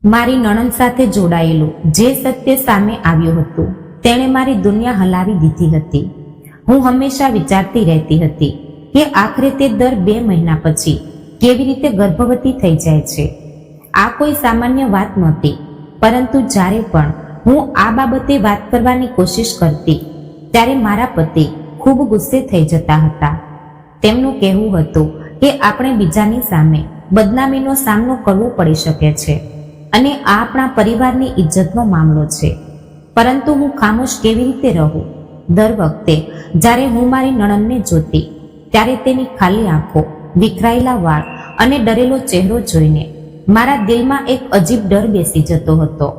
મારી નણંદ સાથે જોડાયેલું જે સત્ય સામે આવ્યું હતું તેણે મારી દુનિયા હલાવી દીધી હતી. હું હંમેશા વિચારતી રહેતી હતી કે આખરે તે દર 2 મહિના પછી કેવી રીતે ગર્ભવતી થઈ જાય છે. આ કોઈ સામાન્ય વાત નહોતી, પરંતુ જ્યારે પણ હું આ બાબતે વાત કરવાની કોશિશ કરતી ત્યારે મારા પતિ ખૂબ ગુસ્સે થઈ જતા હતા. તેમનું કહેવું હતું કે આપણે બીજાની સામે બદનામીનો સામનો કરવો પડી શકે છે અને આ આપણા પરિવારની ઇજ્જતનો મામલો છે. પરંતુ હું ખામોશ કેવી રીતે રહું? દર વખતે જ્યારે હું મારી નણંદને જોતી ત્યારે તેની ખાલી આંખો, વિખરાયેલા વાળ અને ડરેલો ચહેરો જોઈને મારા દિલમાં એક અજીબ ડર બેસી જતો હતો.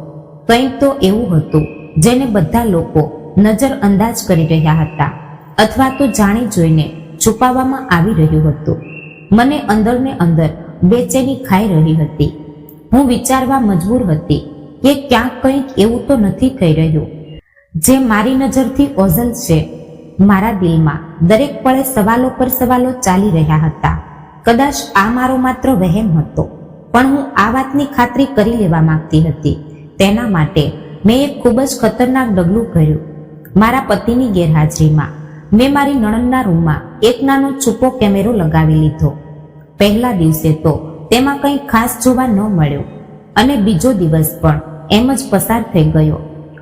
કંઈક તો એવું હતું જેને બધા લોકો નજર અંદાજ કરી રહ્યા હતા અથવા તો જાણી જોઈને છુપાવવામાં આવી રહ્યું હતું. મને અંદરને અંદર બેચેની ખાઈ રહી હતી. હું વિચારવા મજબૂર હતી કે ક્યાંક કંઈક એવું તો નથી થઈ રહ્યું જે મારી નજરથી ઓઝલ છે. મારા દિલમાં દરેક પળે સવાલો પર સવાલો ચાલી રહ્યા હતા. કદાચ આ મારો માત્ર વહેમ હતો, પણ હું આ વાતની ખાતરી કરી લેવા માંગતી હતી. તેના માટે મેં એક ખૂબ જ ખતરનાક ડગલું ભર્યું. મારા પતિની ગેરહાજરીમાં મેં મારી નણંદના રૂમમાં એક નાનો છૂપો કેમેરો લગાવી લીધો. પહેલા દિવસે તો તેમાં કંઈ ખાસ જોવા ન મળ્યું અને બીજો દિવસ પણ એમ જ પસાર થઈ ગયો.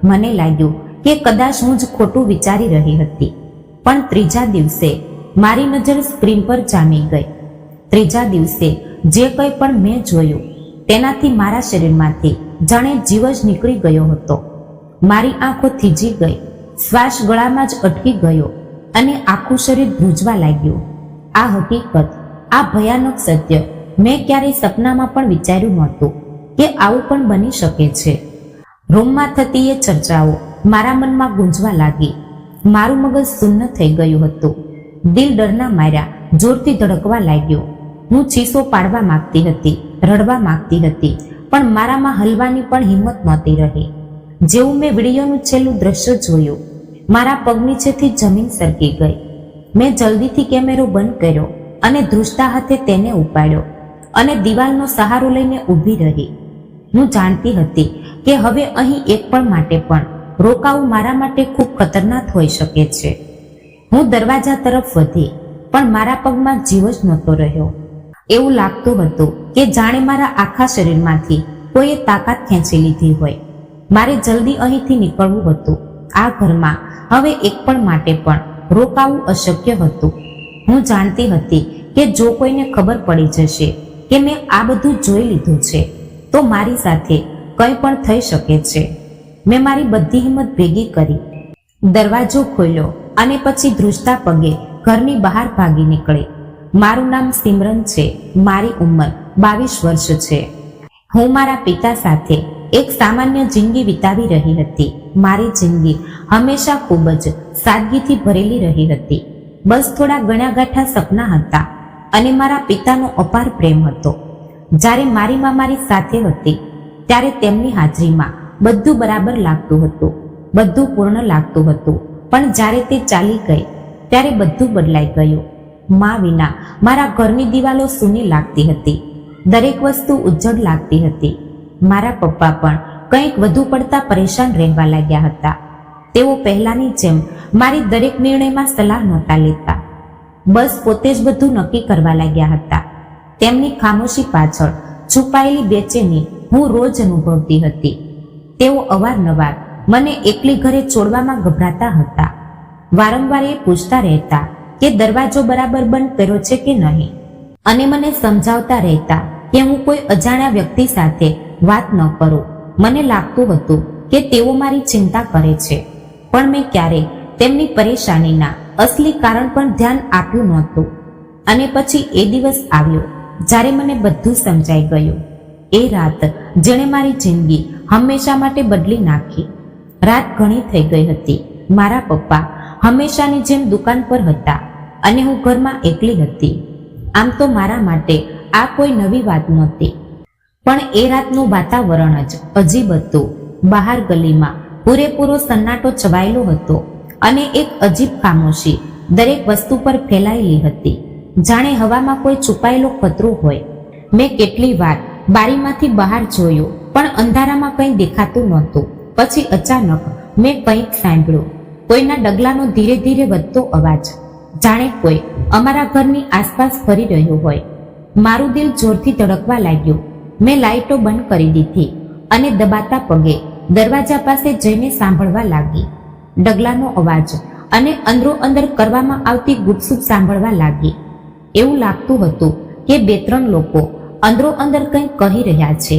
મને લાગ્યું કે કદાચ હું જ ખોટું વિચારી રહી હતી. પણ ત્રીજા દિવસે મારી નજર સ્ક્રીન પર જામી ગઈ. ત્રીજા દિવસે જે કંઈ પણ મેં જોયું તેનાથી મારા શરીરમાંથી જાણે જીવ જ નીકળી ગયો હતો. મારી આંખો થીજી ગઈ, શ્વાસ ગળામાં જ અટકી ગયો અને આખું શરીર ધ્રુજવા લાગ્યું. આ હકીકત, આ ભયાનક સત્ય મેં ક્યારેય સપનામાં પણ વિચાર્યું નહોતું કે આવું પણ બની શકે છે. રૂમમાં થતી એ ચર્ચાઓ મારા મનમાં ગુંજવા લાગી. મારું મગજ શૂન્ય થઈ ગયું હતું. દિલ ડરના માર્યા જોરથી ધડકવા લાગ્યો. હું ચીસો પાડવા માંગતી હતી, રડવા માંગતી હતી, પણ મારામાં હલવાની પણ હિંમત નહોતી રહી. જેવું મેં વિડીયોનું છેલ્લું દ્રશ્ય જોયું, મારા પગ નીચેથી જમીન સરકી ગઈ. મેં જલ્દીથી કેમેરો બંધ કર્યો અને ધ્રુજતા હાથે તેને ઉપાડ્યો અને દિવાલનો સહારો લઈને ઊભી રહી. હું જાણતી હતી કે હવે અહીં એક પળ માટે પણ રોકાવું મારા માટે ખૂબ ખતરનાક હોઈ શકે છે. હું દરવાજા તરફ વધી, પણ મારા પગમાં જીવ જ નહોતો રહ્યો. એવું લાગતું હતું કે જાણે મારા આખા શરીરમાંથી કોઈએ તાકાત ખેંચી લીધી હોય. મારે જલ્દી અહીંથી નીકળવું હતું. આ ઘરમાં હવે એક પળ માટે પણ રોકાવું અશક્ય હતું. હું જાણતી હતી કે જો કોઈને ખબર પડી જશે કે મેં આ બધું જોઈ લીધું છે તો મારી સાથે કંઈ પણ થઈ શકે છે. મેં મારી બધી હિંમત ભેગી કરી, દરવાજો ખોલ્યો અને પછી ધ્રુજતા પગે ઘરની બહાર ભાગી નીકળી. મારું નામ સિમરન છે. મારી ઉંમર 22 વર્ષ છે. હું મારા પિતા સાથે એક સામાન્ય જિંદગી વિતાવી રહી હતી. મારી જિંદગી હંમેશા ખૂબ જ સાદગીથી ભરેલી રહી હતી. બસ થોડા ગણ્યાગાંઠા સપના હતા અને મારા પિતાનો અપાર પ્રેમ હતો. જ્યારે મારી મા મારી સાથે હતી ત્યારે તેમની હાજરીમાં બધું બરાબર લાગતું હતું, બધું પૂર્ણ લાગતું હતું. પણ જ્યારે તે ચાલી ગઈ ત્યારે બધું બદલાઈ ગયું. મા વિના મારા ઘરની દિવાલો સૂની લાગતી હતી. દરેક વસ્તુ ઉજ્જડ લાગતી હતી. મારા પપ્પા પણ કંઈક વધુ પડતા પરેશાન રહેવા લાગ્યા હતા. તેઓ પહેલાની જેમ મારી દરેક નિર્ણયમાં સલાહ નહોતા લેતા. બસ પોતે જ બધું નક્કી કરવા લાગ્યા હતા. તેમની ખામોશી પાછળ છુપાયેલી બેચેની હું રોજ અનુભવતી હતી. તેઓ અવારનવાર મને એકલી ઘરે છોડવામાં ગભરાતા હતા. વારંવાર એ પૂછતા રહેતા કે દરવાજો બરાબર બંધ કર્યો છે કે નહીં, અને મને સમજાવતા રહેતા કે હું કોઈ અજાણ્યા વ્યક્તિ સાથે વાત ન કરું. મને લાગતું હતું કે તેઓ મારી ચિંતા કરે છે, પણ મેં ક્યારેય તેમની પરેશાનીના અસલી કારણ પર ધ્યાન આપ્યું નહોતું. અને પછી એ દિવસ આવ્યો જ્યારે મને બધું સમજાઈ ગયું. એ રાત જેણે મારી જિંદગી હંમેશા માટે બદલી નાખી. રાત ઘણી થઈ ગઈ હતી. મારા પપ્પા હંમેશાની જેમ દુકાન પર હતા અને હું ઘરમાં એકલી હતી. આમ તો મારા માટે આ કોઈ નવી વાત નહોતી, પણ એ રાતનું વાતાવરણ જ અજીબ હતું. બહાર ગલીમાં પૂરેપૂરો સન્નાટો છવાયેલો હતો અને એક અજીબ ખામોશી દરેક વસ્તુ પર ફેલાયેલી હતી, જાણે હવામાં કોઈ છુપાયેલો ખતરો હોય. મેં કેટલી વાર બારીમાંથી બહાર જોયું, પણ અંધારામાં કંઈ દેખાતું નહોતું. પછી અચાનક મેં કંઈક સાંભળ્યું, કોઈના ડગલાનો ધીરે ધીરે વધતો અવાજ, જાણે કોઈ અમારા ઘરની આસપાસ ફરી રહ્યું હોય. મારું દિલ જોરથી ધડકવા લાગ્યું. મેં લાઇટો બંધ કરી દીધી અને દબાતા પગે દરવાજા પાસે જઈને સાંભળવા લાગી. ડગલાનો અવાજ અને અંદરો અંદર કરવામાં આવતી ગુપસુપ સાંભળવા લાગી. એવું લાગતું હતું કે 2-3 લોકો અંદરો અંદર કંઈક કહી રહ્યા છે.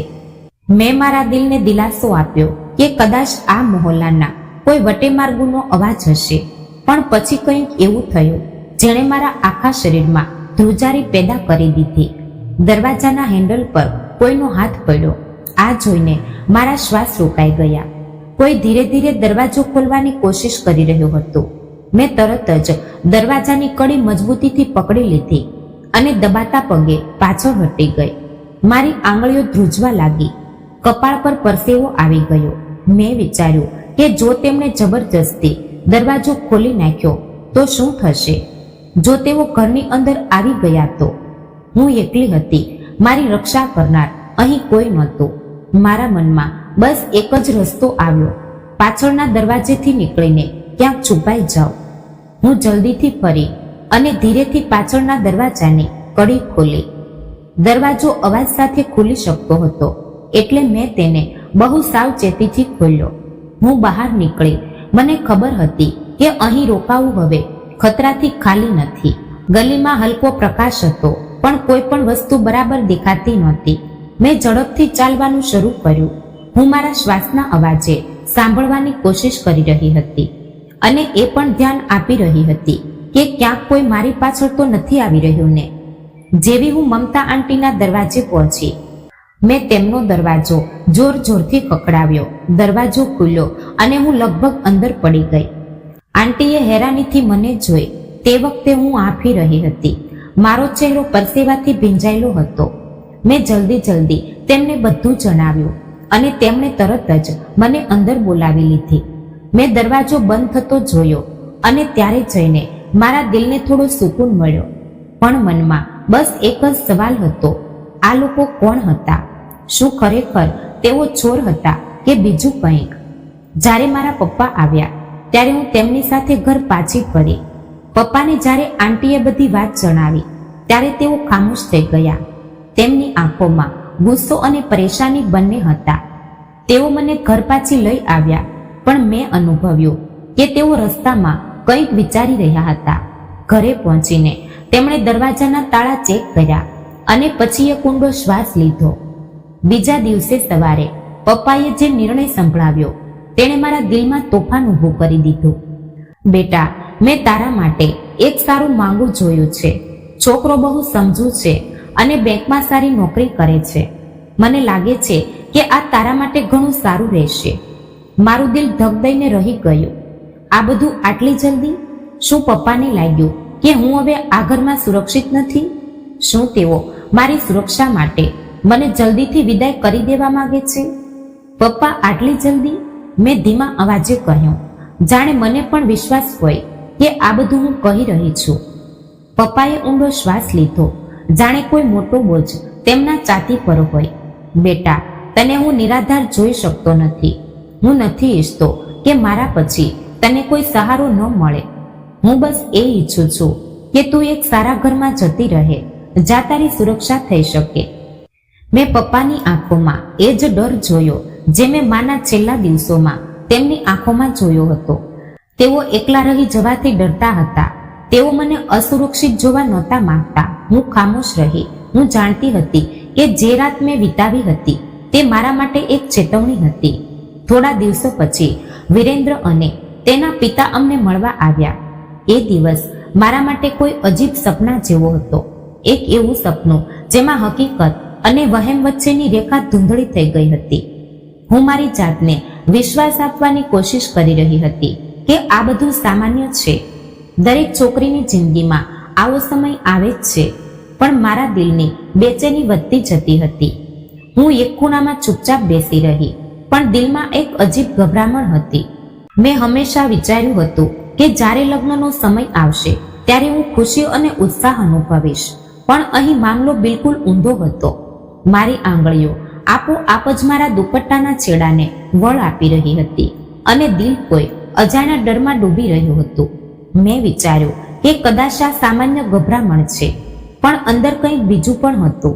મેં મારા દિલને દિલાસો આપ્યો કે કદાચ આ મહોલ્લાના કોઈ વટેમાર્ગુનો અવાજ હશે. પણ પછી કંઈક એવું થયું જેણે મારા આખા શરીરમાં ધ્રુજારી પેદા કરી દીધી. દરવાજાના હેન્ડલ પર કોઈનો હાથ પડ્યો. આ જોઈને મારા શ્વાસ રોકાઈ ગયા. કોઈ ધીરે ધીરે દરવાજો ખોલવાની કોશિશ કરી રહ્યો હતો. મેં તરત જ દરવાજાની કડી મજબૂતીથી પકડી લીધી અને દબાતા પગે પાછળ હટી ગઈ. મારી આંગળીઓ ધ્રુજવા લાગી. કપાળ પર પરસેવો આવી ગયો. મેં વિચાર્યું કે જો તેમણે જબરજસ્તી દરવાજો ખોલી નાખ્યો તો શું થશે? જો તેઓ ઘરની અંદર આવી ગયા તો? હું એકલી હતી. મારી રક્ષા કરનાર અહીં કોઈ નહોતું. મારા મનમાં બસ એક જ રસ્તો આવ્યો, પાછળના દરવાજેથી નીકળીને ક્યાંક છુપાઈ જાઉં. હું જલ્દીથી ફરી અને ધીરેથી પાછળના દરવાજાની કડી ખોલી. દરવાજો અવાજ સાથે ખુલી શકતો હતો, એટલે મેં તેને બહુ સાવચેતીથી ખોલ્યો. હું બહાર નીકળી. મને ખબર હતી કે અહીં રોકાવું હવે ખતરાથી ખાલી નથી. ગલીમાં હલકો પ્રકાશ હતો, પણ કોઈ પણ વસ્તુ બરાબર દેખાતી નહોતી. મેં ઝડપથી ચાલવાનું શરૂ કર્યું. હું મારા શ્વાસના અવાજે સાંભળવાની કોશિશ કરી રહી હતી અને એ પણ ધ્યાન આપી રહી હતી કે ક્યાંક કોઈ મારી પાછળ તો નથી આવી રહ્યું ને. જેવી હું મમતા આંટીના દરવાજે પહોંચી, મેં તેમનો દરવાજો જોર જોરથી ખખડાવ્યો. દરવાજો ખુલ્યો અને હું લગભગ અંદર પડી ગઈ. આંટીએ હેરાનીથી મને જોઈ. તે વખતે હું આંફી રહી હતી. મારો ચહેરો પરસેવાથી ભીંજાયેલો હતો. મેં જલ્દી તેમને બધું જણાવ્યું અને તેમણે તરત જ મને અંદર બોલાવી લીધી. મેં દરવાજો બંધ થતો જોયો અને ત્યારે જઈને મારા દિલને થોડો સુકૂન મળ્યો. પણ મનમાં બસ એક જ સવાલ હતો, આ લોકો કોણ હતા? શું ખરેખર તેઓ ચોર હતા કે બીજું કંઈક? જ્યારે મારા પપ્પા આવ્યા ત્યારે હું તેમની સાથે ઘર પાછી ફરી. પપ્પાને જ્યારે આંટીએ બધી વાત જણાવી ત્યારે તેઓ ખામોશ થઈ ગયા. તેમની આંખોમાં ગુસ્સો અને પરેશાની બંને હતા. તેઓ મને ઘર પાછી લઈ આવ્યા, પણ મેં અનુભવ્યું કે તેઓ રસ્તામાં કંઈક વિચારી રહ્યા હતા. ઘરે પહોંચીને તેમણે દરવાજાના તાળા ચેક કર્યા અને પછી એક ઊંડો શ્વાસ લીધો. બીજા દિવસે સવારે પપ્પાએ જે નિર્ણય સંભળાવ્યો તેણે મારા દિલમાં તોફાન ઊભું કરી દીધું. બેટા, મેં તારા માટે એક સારું માંગુ જોયું છે. છોકરો બહુ સમજુ છે અને બેંકમાં સારી નોકરી કરે છે. મને લાગે છે કે આ તારા માટે ઘણું સારું રહેશે. મારું દિલ ધક દઈને રહી ગયું. આ બધું આટલી જલ્દી? શું પપ્પાને લાગ્યું કે હું હવે આ ઘરમાં સુરક્ષિત નથી? શું તેઓ મારી સુરક્ષા માટે મને જલ્દીથી વિદાય કરી દેવા માંગે છે? પપ્પા, આટલી જલ્દી? મેં ધીમા અવાજે કહ્યું, જાણે મને પણ વિશ્વાસ હોય કે આ બધું હું કહી રહી છું. પપ્પાએ ઊંડો શ્વાસ લીધો, જાણે કોઈ મોટો બોજ તેમના છાતી પર હોય. બેટા, તને હું નિરાધાર જોઈ શકતો નથી. હું નથી ઈચ્છતો કે મારા પછી તને કોઈ સહારો ન મળે. હું બસ એ ઈચ્છું છું કે તું એક સારા ઘરમાં જતી રહે, જ્યાં તારી સુરક્ષા થઈ શકે. મેં પપ્પાની આંખોમાં એ જ ડર જોયો જે મેં માના છેલ્લા દિવસોમાં તેમની આંખોમાં જોયો હતો. તેઓ એકલા રહી જવાથી ડરતા હતા. તેઓ મને અસુરક્ષિત જોવા નહોતા માંગતા. હું ખામોશ રહી. હું જાણતી હતી કે જે રાત મેં વિતાવી હતી તે મારા માટે એક ચેતવણી હતી. થોડા દિવસો પછી વિરેન્દ્ર અને તેના પિતા અમને મળવા આવ્યા. એ દિવસ મારા માટે કોઈ અજીબ સપના જેવો હતો. એક એવું સપનું જેમાં હકીકત અને વહેમ વચ્ચેની રેખા ધૂંધળી થઈ ગઈ હતી. હું મારી જાતને વિશ્વાસ આપવાની કોશિશ કરી રહી હતી કે આ બધું સામાન્ય છે. દરેક છોકરીની જિંદગીમાં આવો સમય આવે જ છે. પણ મારા દિલની બેચેની વધતી જતી હતી. હું એક ખૂણામાં ચૂપચાપ બેસી રહી, પણ દિલમાં એક અજીબ ગભરામણ હતી. મેં હંમેશા વિચાર્યું હતું કે જ્યારે લગ્નનો સમય આવશે ત્યારે હું ખુશી અને ઉત્સાહ અનુભવીશ, પણ અહીં મામલો બિલકુલ ઊંધો હતો. મારી આંગળીઓ આપોઆપ જ મારા દુપટ્ટાના છેડાને વળ આપી રહી હતી અને દિલ કોઈ અજાણ્યા ડરમાં ડૂબી રહ્યું હતું. મેં વિચાર્યું કે કદાચ આ સામાન્ય ગભરામણ છે, પણ અંદર કંઈક બીજું પણ હતું.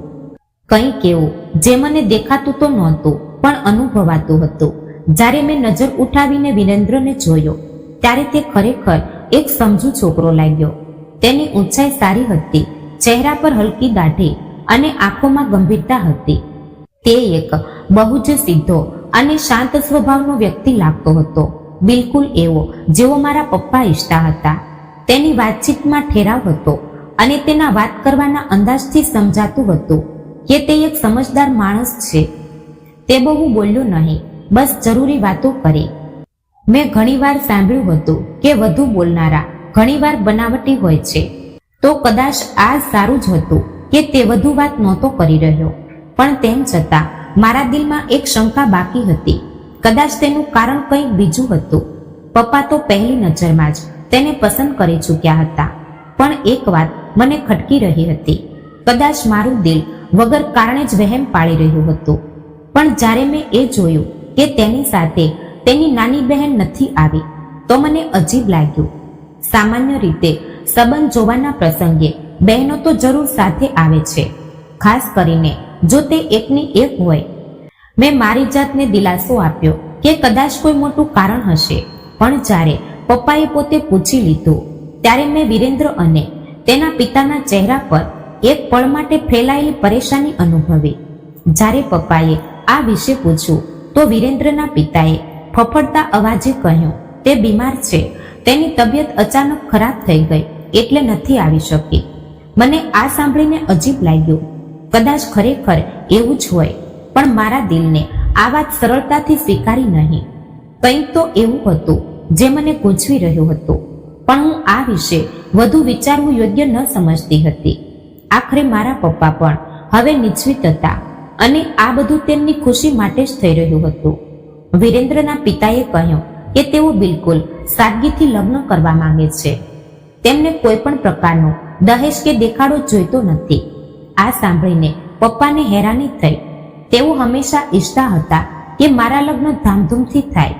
કંઈક એવું જે મને દેખાતું તો નહોતું પણ અનુભવાતું હતું. જ્યારે મેં નજર ઉઠાવીને વિરેન્દ્રને જોયો ત્યારે તે ખરેખર એક સમજુ છોકરો લાગ્યો. તેની ઊંચાઈ સારી હતી, ચહેરા પર હલકી દાઢી અને આંખોમાં ગંભીરતા હતી. તે એક બહુ જ સીધો અને શાંત સ્વભાવનો વ્યક્તિ લાગતો હતો, બિલકુલ એવો જેવો મારા પપ્પા ઈચ્છતા હતા. તેની વાતચીતમાં ઠેરાવ હતો અને તેના વાત કરવાના અંદાજથી સમજાતું હતું કે તે એક સમજદાર માણસ છે. તે બહુ બોલ્યો નહીં, બસ જરૂરી વાતો કરી. મેં ઘણીવાર સાંભળ્યું હતું કે વધુ બોલનારા ઘણીવાર બનાવટી હોય છે, તો કદાચ આ સારું જ હતું કે તે વધુ વાત નહોતો કરી રહ્યો. પણ તેમ છતાં મારા દિલમાં એક શંકા બાકી હતી. કદાચ તેનું કારણ કંઈક બીજું હતું. પપ્પા તો પહેલી નજરમાં જ તેને પસંદ કરી ચૂક્યા હતા. પણ એક વાત મને ખટકી રહી હતી. કદાચ મારું દિલ વગર કારણે જ વહેમ પાડી રહ્યું હતું. પણ જ્યારે મેં એ જોયું કે તેની સાથે તેની નાની બહેન નથી આવી, તો મને અજીબ લાગ્યું. સામાન્ય રીતે સંબંધ જોવાના પ્રસંગે બહેનો તો જરૂર સાથે આવે છે, ખાસ કરીને જો તે એકની એક હોય. મેં મારી જાતને દિલાસો આપ્યો કે કદાચ કોઈ મોટું કારણ હશે. પણ જ્યારે પપ્પાએ પોતે પૂછી લીધું ત્યારે મેં વિરેન્દ્ર અને તેના પિતાના ચહેરા પર એક પળ માટે ફેલાયેલી પરેશાની અનુભવી. જ્યારે પપ્પાએ આ વિશે પૂછ્યું તો વિરેન્દ્રના પિતાએ ફફડતા અવાજે કહ્યું, તે બીમાર છે, તેની તબિયત અચાનક ખરાબ થઈ ગઈ એટલે નથી આવી શકી. મને આ સાંભળીને અજીબ લાગ્યું. કદાચ ખરેખર એવું જ હોય, પણ મારા દિલને આ વાત સરળતાથી સ્વીકારી નહીં. કંઈક તો એવું હતું જે મને ગૂંચવી રહ્યું હતું, પણ હું આ વિશે વધુ વિચારવું યોગ્ય ન સમજતી હતી. આખરે મારા પપ્પા પણ હવે નિશ્ચિત હતા અને આ બધું તેમની ખુશી માટે જ થઈ રહ્યું હતું. વિરેન્દ્રના પિતાએ કહ્યું કે તેઓ બિલકુલ સાદગીથી લગ્ન કરવા માંગે છે. તેમને કોઈ પણ પ્રકારનો દહેજ કે દેખાડો જોઈતો નથી. આ સાંભળીને પપ્પાને હેરાની થઈ. તેઓ હંમેશા ઈચ્છતા હતા કે મારા લગ્ન ધામધૂમથી થાય,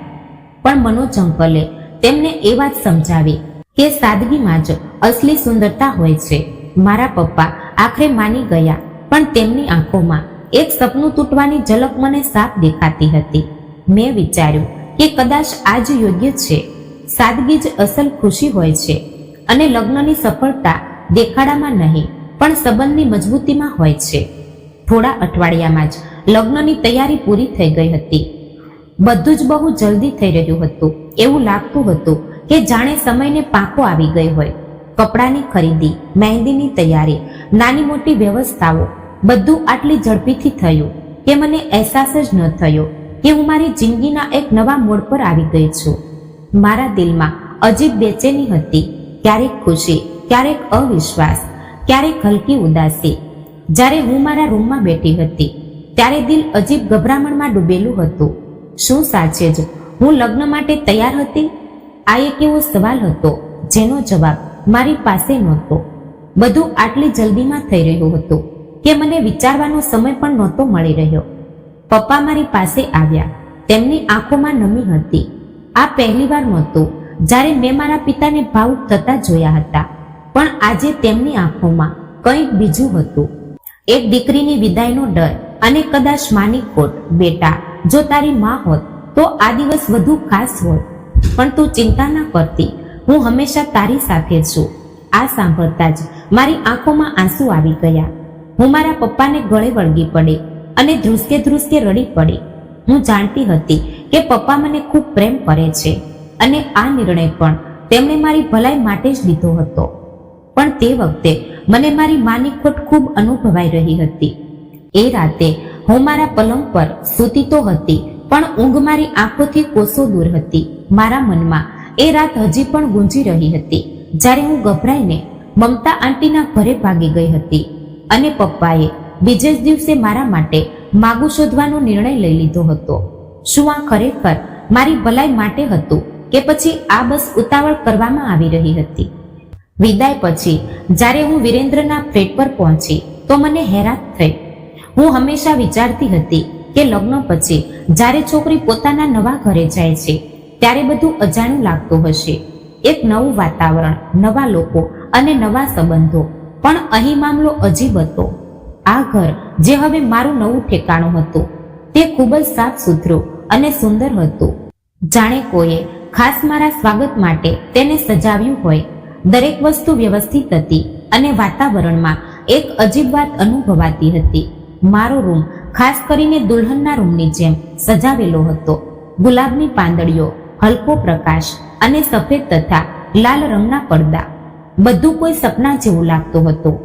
પણ મનોજ અંકલે તેમને એ વાત સમજાવી કે સાદગીમાં જ અસલી સુંદરતા હોય છે. મારા પપ્પા આખરે માની ગયા, પણ તેમની આંખોમાં એક સપનું તૂટવાની ઝલક મને સાફ દેખાતી હતી. મેં વિચાર્યું કે કદાચ આ જ યોગ્ય છે. સાદગી જ અસલ ખુશી હોય છે અને લગ્નની સફળતા દેખાડામાં નહીં પણ સંબંધની મજબૂતીમાં હોય છે. થોડા અઠવાડિયામાં જ લગ્નની તૈયારી પૂરી થઈ ગઈ હતી. બધું જ બહુ જલ્દી થઈ રહ્યું હતું. એવું લાગતું હતું કે જાણે સમયને પાંખો આવી ગઈ હોય. કપડાની ખરીદી, મહેંદીની તૈયારી, નાની મોટી વ્યવસ્થાઓ, બધું આટલી ઝડપીથી થયું કે મને અહેસાસ જ ન થયો કે હું મારી જિંદગીના એક નવા મોડ પર આવી ગઈ છું. મારા દિલમાં અજીબ બેચેની હતી, ક્યારેક ખુશી, ક્યારેક અવિશ્વાસ, ક્યારેક હલકી ઉદાસી. જ્યારે હું મારા રૂમમાં બેઠી હતી ત્યારે દિલ અજીબ ગભરામણમાં ડૂબેલું હતું. શું સાચે જ હું લગ્ન માટે તૈયાર હતી? આ એક એવો સવાલ હતો જેનો જવાબ મારી પાસે નહોતો. બધું આટલી જલ્દીમાં થઈ રહ્યું હતું કે મને વિચારવાનો સમય પણ નહોતો મળી રહ્યો. પપ્પા મારી પાસે આવ્યા. તેમની આંખોમાં નમી હતી. આ પહેલીવાર નહોતું જ્યારે મેં મારા પિતાને ભાવુક થતા જોયા હતા, પણ આજે તેમની આંખોમાં કંઈક બીજું હતું. એક દીકરીની વિદાયનો ડર અને કદાચ માની ખોટ. બેટા, જો તારી માં હોત તો આ દિવસ વધુ ખાસ હોત, પણ તું ચિંતા ના કરતી, હું હંમેશા તારી સાથે છું. આ સાંભળતા જ મારી આંખોમાં આંસુ આવી ગયા. હું મારા પપ્પાને ગળે વળગી પડી અને ધ્રુસકે ધ્રુસકે રડી પડી. હું જાણતી હતી કે પપ્પા મને ખૂબ પ્રેમ કરે છે અને આ નિર્ણય પણ તેમણે મારી ભલાઈ માટે જ લીધો હતો. પણ તે વખતે મને મારી માની ખોટ ખૂબ અનુભવાઈ રહી હતી. એ રાતે હું મારા પલંગ પર સૂતી તો હતી, પણ ઊંઘ મારી આંખોથી કોસો દૂર હતી. મારા મનમાં એ રાત હજી પણ ગુંજી રહી હતી જ્યારે હું ગભરાઈને મમતા આંટીના ઘરે ભાગી ગઈ હતી અને પપ્પાએ બીજે જ દિવસે મારા માટે માગું શોધવાનો નિર્ણય લઈ લીધો હતો. શું આ ખરેખર મારી ભલાઈ માટે હતું કે પછી આ બસ ઉતાવળ કરવામાં આવી રહી હતી? વિદાય પછી જ્યારે હું વિરેન્દ્રના ફ્લેટ પર પહોંચી તો મને હેરાન થઈ. હું હંમેશા વિચારતી હતી કે લગ્ન પછી જ્યારે છોકરી પોતાના નવા ઘરે જાય છે ત્યારે બધું અજાણ્યું લાગતું હશે. એક નવું વાતાવરણ, નવા લોકો અને નવા સંબંધો. પણ અહીં મામલો અજીબ હતો. આ ઘર જે હવે મારું નવું ઠેકાણું હતું તે ખૂબ જ સાફ સુથરું અને સુંદર હતું. જાણે કોઈએ ખાસ મારા સ્વાગત માટે તેને સજાવ્યું હોય. દરેક વસ્તુ વ્યવસ્થિત હતી અને વાતાવરણમાં એક અજીબ વાત અનુભવાતી હતી. મારો રૂમ ખાસ કરીને દુલ્હનના રૂમની જેમ સજાવેલો હતો. ગુલાબની પાંદડીઓ, હલકો પ્રકાશ અને સફેદ તથા લાલ રંગના પડદા. બધું કોઈ સપના જેવું લાગતું હતું.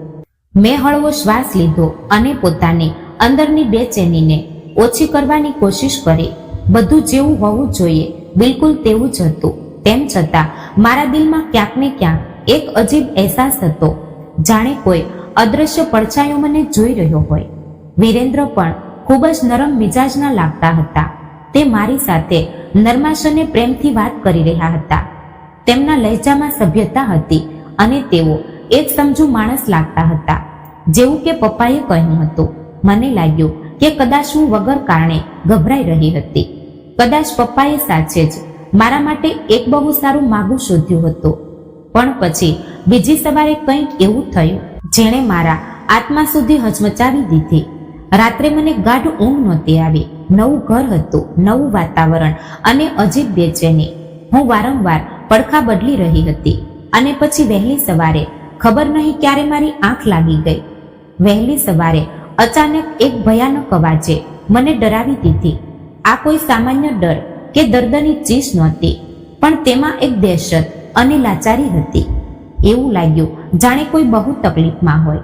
મેં હળવો શ્વાસ લીધો અને પોતાની અંદરની બેચેનીને ઓછી કરવાની કોશિશ કરી. બધું જેવું હોવું જોઈએ બિલકુલ તેવું જ હતું. તેમ છતાં મારા દિલમાં ક્યાંક ને ક્યાંક એક અજીબ અહેસાસ હતો, જાણે કોઈ અદ્રશ્ય પડછાયો મને જોઈ રહ્યો હોય. વિરેન્દ્ર પણ ખૂબ જ નરમ મિજાજના લાગતા હતા. તે મારી સાથે નરમાશ અને પ્રેમથી વાત કરી રહ્યા હતા. તેમના લહેજામાં સભ્યતા હતી અને તેઓ એક સમજુ માણસ લાગતા હતા, જેવું કે પપ્પાએ કહ્યું હતું. મને લાગ્યું કે કદાચ હું વગર કારણે ગભરાઈ રહી હતી. કદાચ પપ્પાએ સાચે જ મારા માટે એક બહુ સારું માગું શોધ્યું હતું. પણ પછી બીજી સવારે કંઈક એવું થયું જેણે મારા આત્મા સુધી હચમચાવી દીધી. રાત્રે મને ગાઢ ઊંઘ નહોતી આવી. નવું ઘર હતું, નવું વાતાવરણ અને અજીબ બેચેની. હું વારંવાર પડખા બદલી રહી હતી અને પછી વહેલી સવારે ખબર નહીં ક્યારે મારી આંખ લાગી ગઈ. વહેલી સવારે અચાનક એક ભયાનક અવાજે મને ડરાવી દીધી. આ કોઈ સામાન્ય ડર કે દર્દની ચીસ નહોતી, પણ તેમાં એક દહેશત અને લાચારી હતી. એવું લાગ્યું જાણે કોઈ બહુ તકલીફમાં હોય,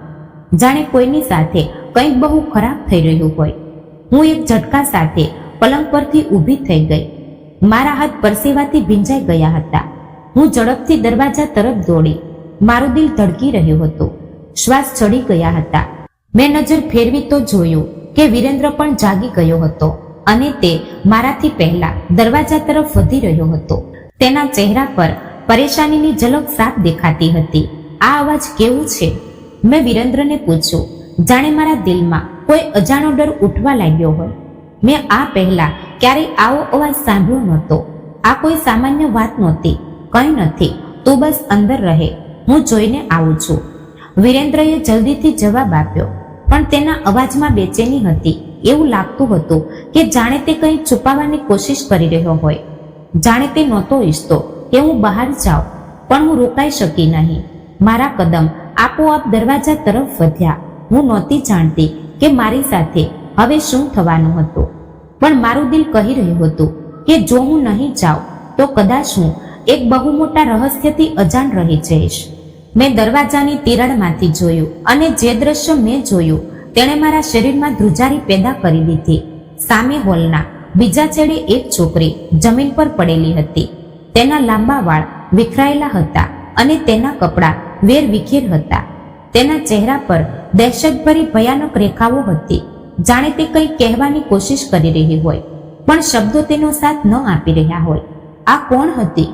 જાણે કોઈની સાથે કંઈક બહુ ખરાબ થઈ રહ્યું હોય. હું એક ઝટકા સાથે પલંગ પરથી ઊભી થઈ ગઈ. મારા હાથ પરસેવાથી ભીંજાઈ ગયા હતા. હું ઝડપથી દરવાજા તરફ દોડી. મારું દિલ ધડકી રહ્યું હતું, શ્વાસ ચડી ગયા હતા. મેં નજર ફેરવી તો જોયું કે વિરેન્દ્ર પણ જાગી ગયો હતો અને તે મારાથી પહેલા દરવાજા તરફ વધી રહ્યો હતો. તેના ચહેરા પર પરેશાનીની ઝલક સાફ દેખાતી હતી. આ અવાજ કેવું છે? મેં વિરેન્દ્રને પૂછ્યું, જાણે મારા દિલમાં કોઈ અજાણો ડર ઉઠવા લાગ્યો હોય. મેં આ પહેલા ક્યારેય આવો અવાજ સાંભળ્યો નહોતો. આ કોઈ સામાન્ય વાત નહોતી. કંઈ નથી, તું બસ અંદર રહે, હું જોઈને આવું છું. વિરેન્દ્રએ જલ્દીથી જવાબ આપ્યો, પણ તેના અવાજમાં બેચેની હતી. એવું લાગતું હતું કે જાણે તે કંઈ છુપાવવાની કોશિશ કરી રહ્યો હોય. જાણે તે નહોતો ઈચ્છતો કે હું બહાર જાઉં, પણ હું રોકાઈ શકી નહીં. મારા કદમ આપોઆપ દરવાજા તરફ વધ્યા. હું નહોતી જાણતી કે મારી સાથે હવે શું થવાનું હતું, પણ મારું દિલ કહી રહ્યું હતું કે જો હું નહીં જાઉં તો કદાચ હું એક બહુ મોટા રહસ્યથી અજાણ રહી જઈશ. મેં દરવાજાની તિરાડમાંથી જોયું અને જે દ્રશ્ય મેં જોયું તેણે મારા શરીરમાં ધ્રુજારી પેદા કરી દીધી. સામે હોલના બીજા છેડે એક છોકરી જમીન પર પડેલી હતી. તેના લાંબા વાળ વિખરાયેલા હતા અને તેના કપડાં વેરવિખેર હતા. તેના ચહેરા પર દહેશતભરી ભયાનક રેખાઓ હતી, જાણે તે કંઈ કહેવાની કોશિશ કરી રહી હોય, પણ શબ્દો તેનો સાથ ન આપી રહ્યા હોય. આ કોણ હતી?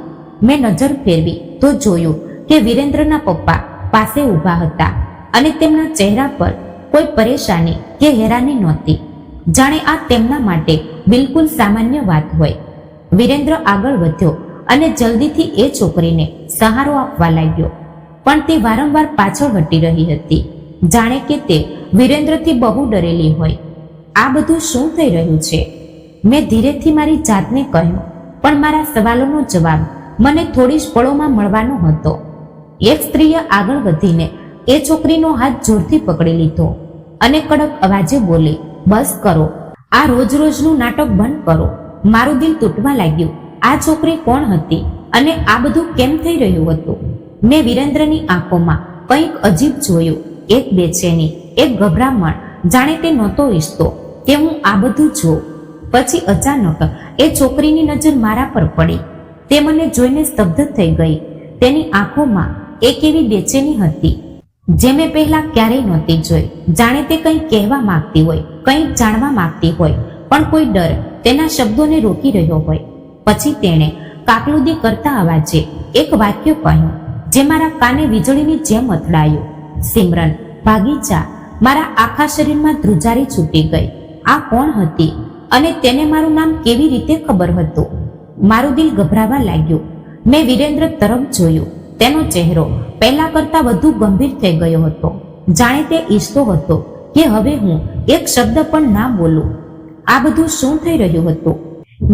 મેં નજર ફેરવી તો જોયું કે વિરેન્દ્રના પપ્પા પાસે ઊભા હતા અને તેમના ચહેરા પર કોઈ પરેશાની કે હેરાની નહોતી, જાણે આ તેમના માટે બિલકુલ સામાન્ય વાત હોય. વિરેન્દ્ર આગળ વધ્યો અને જલ્દીથી એ છોકરીને સહારો આપવા લાગ્યો, પણ તે વારંવાર પાછળ હટી રહી હતી, જાણે કે તે વિરેન્દ્રથી બહુ ડરેલી હોય. આ બધું શું થઈ રહ્યું છે? મેં ધીરેથી મારી જાતને કહ્યું, પણ મારા સવાલોનો જવાબ મને થોડી જ પળોમાં મળવાનો હતો. એક સ્ત્રીએ આગળ વધીને એ છોકરીનો હાથ જોરથી પકડી લીધો અને કડક અવાજે બોલી, બસ કરો, આ રોજ રોજનું નાટક બંધ કરો. મારું દિલ તૂટવા લાગ્યું. આ છોકરી કોણ હતી અને આ બધું કેમ થઈ રહ્યું હતું? મેં વિરેન્દ્રની આંખોમાં કંઈક અજીબ જોયું, એક બેચેની, એક ગભરામણ, જાણે તે નહોતો ઈચ્છતો કે હું આ બધું જોઉં. પછી અચાનક એ છોકરીની નજર મારા પર પડી. તે મને જોઈને સ્તબ્ધ થઈ ગઈ. તેની આંખોમાં એક એવી બેચેની હતી જે મેં પહેલા ક્યારેય નહોતી જોઈ. જાણે તે કંઈ કહેવા માંગતી હોય, કંઈક જાણવા માંગતી હોય, પણ કોઈ ડર તેના શબ્દોને રોકી રહ્યો હોય. પછી તેણે કાકલુદી કરતા અવાજે એક વાક્ય કહ્યું જે મારા કાને વીજળીની જેમ અથડાયું, સિમરન, ભાગી જા, મારા આખા શરીરમાં ધ્રુજારી છૂટી ગઈ. આ કોણ હતી અને તેને મારું નામ કેવી રીતે ખબર હતું? મારું દિલ ગભરાવા લાગ્યું. મેં વિરેન્દ્ર તરફ જોયું. તેનો ચહેરો પહેલા કરતા વધુ ગંભીર થઈ ગયો હતો. જાણે તે ઈચ્છતો હતો કે હવે હું એક શબ્દ પણ ના બોલું. આ બધું શું થઈ રહ્યું હતું?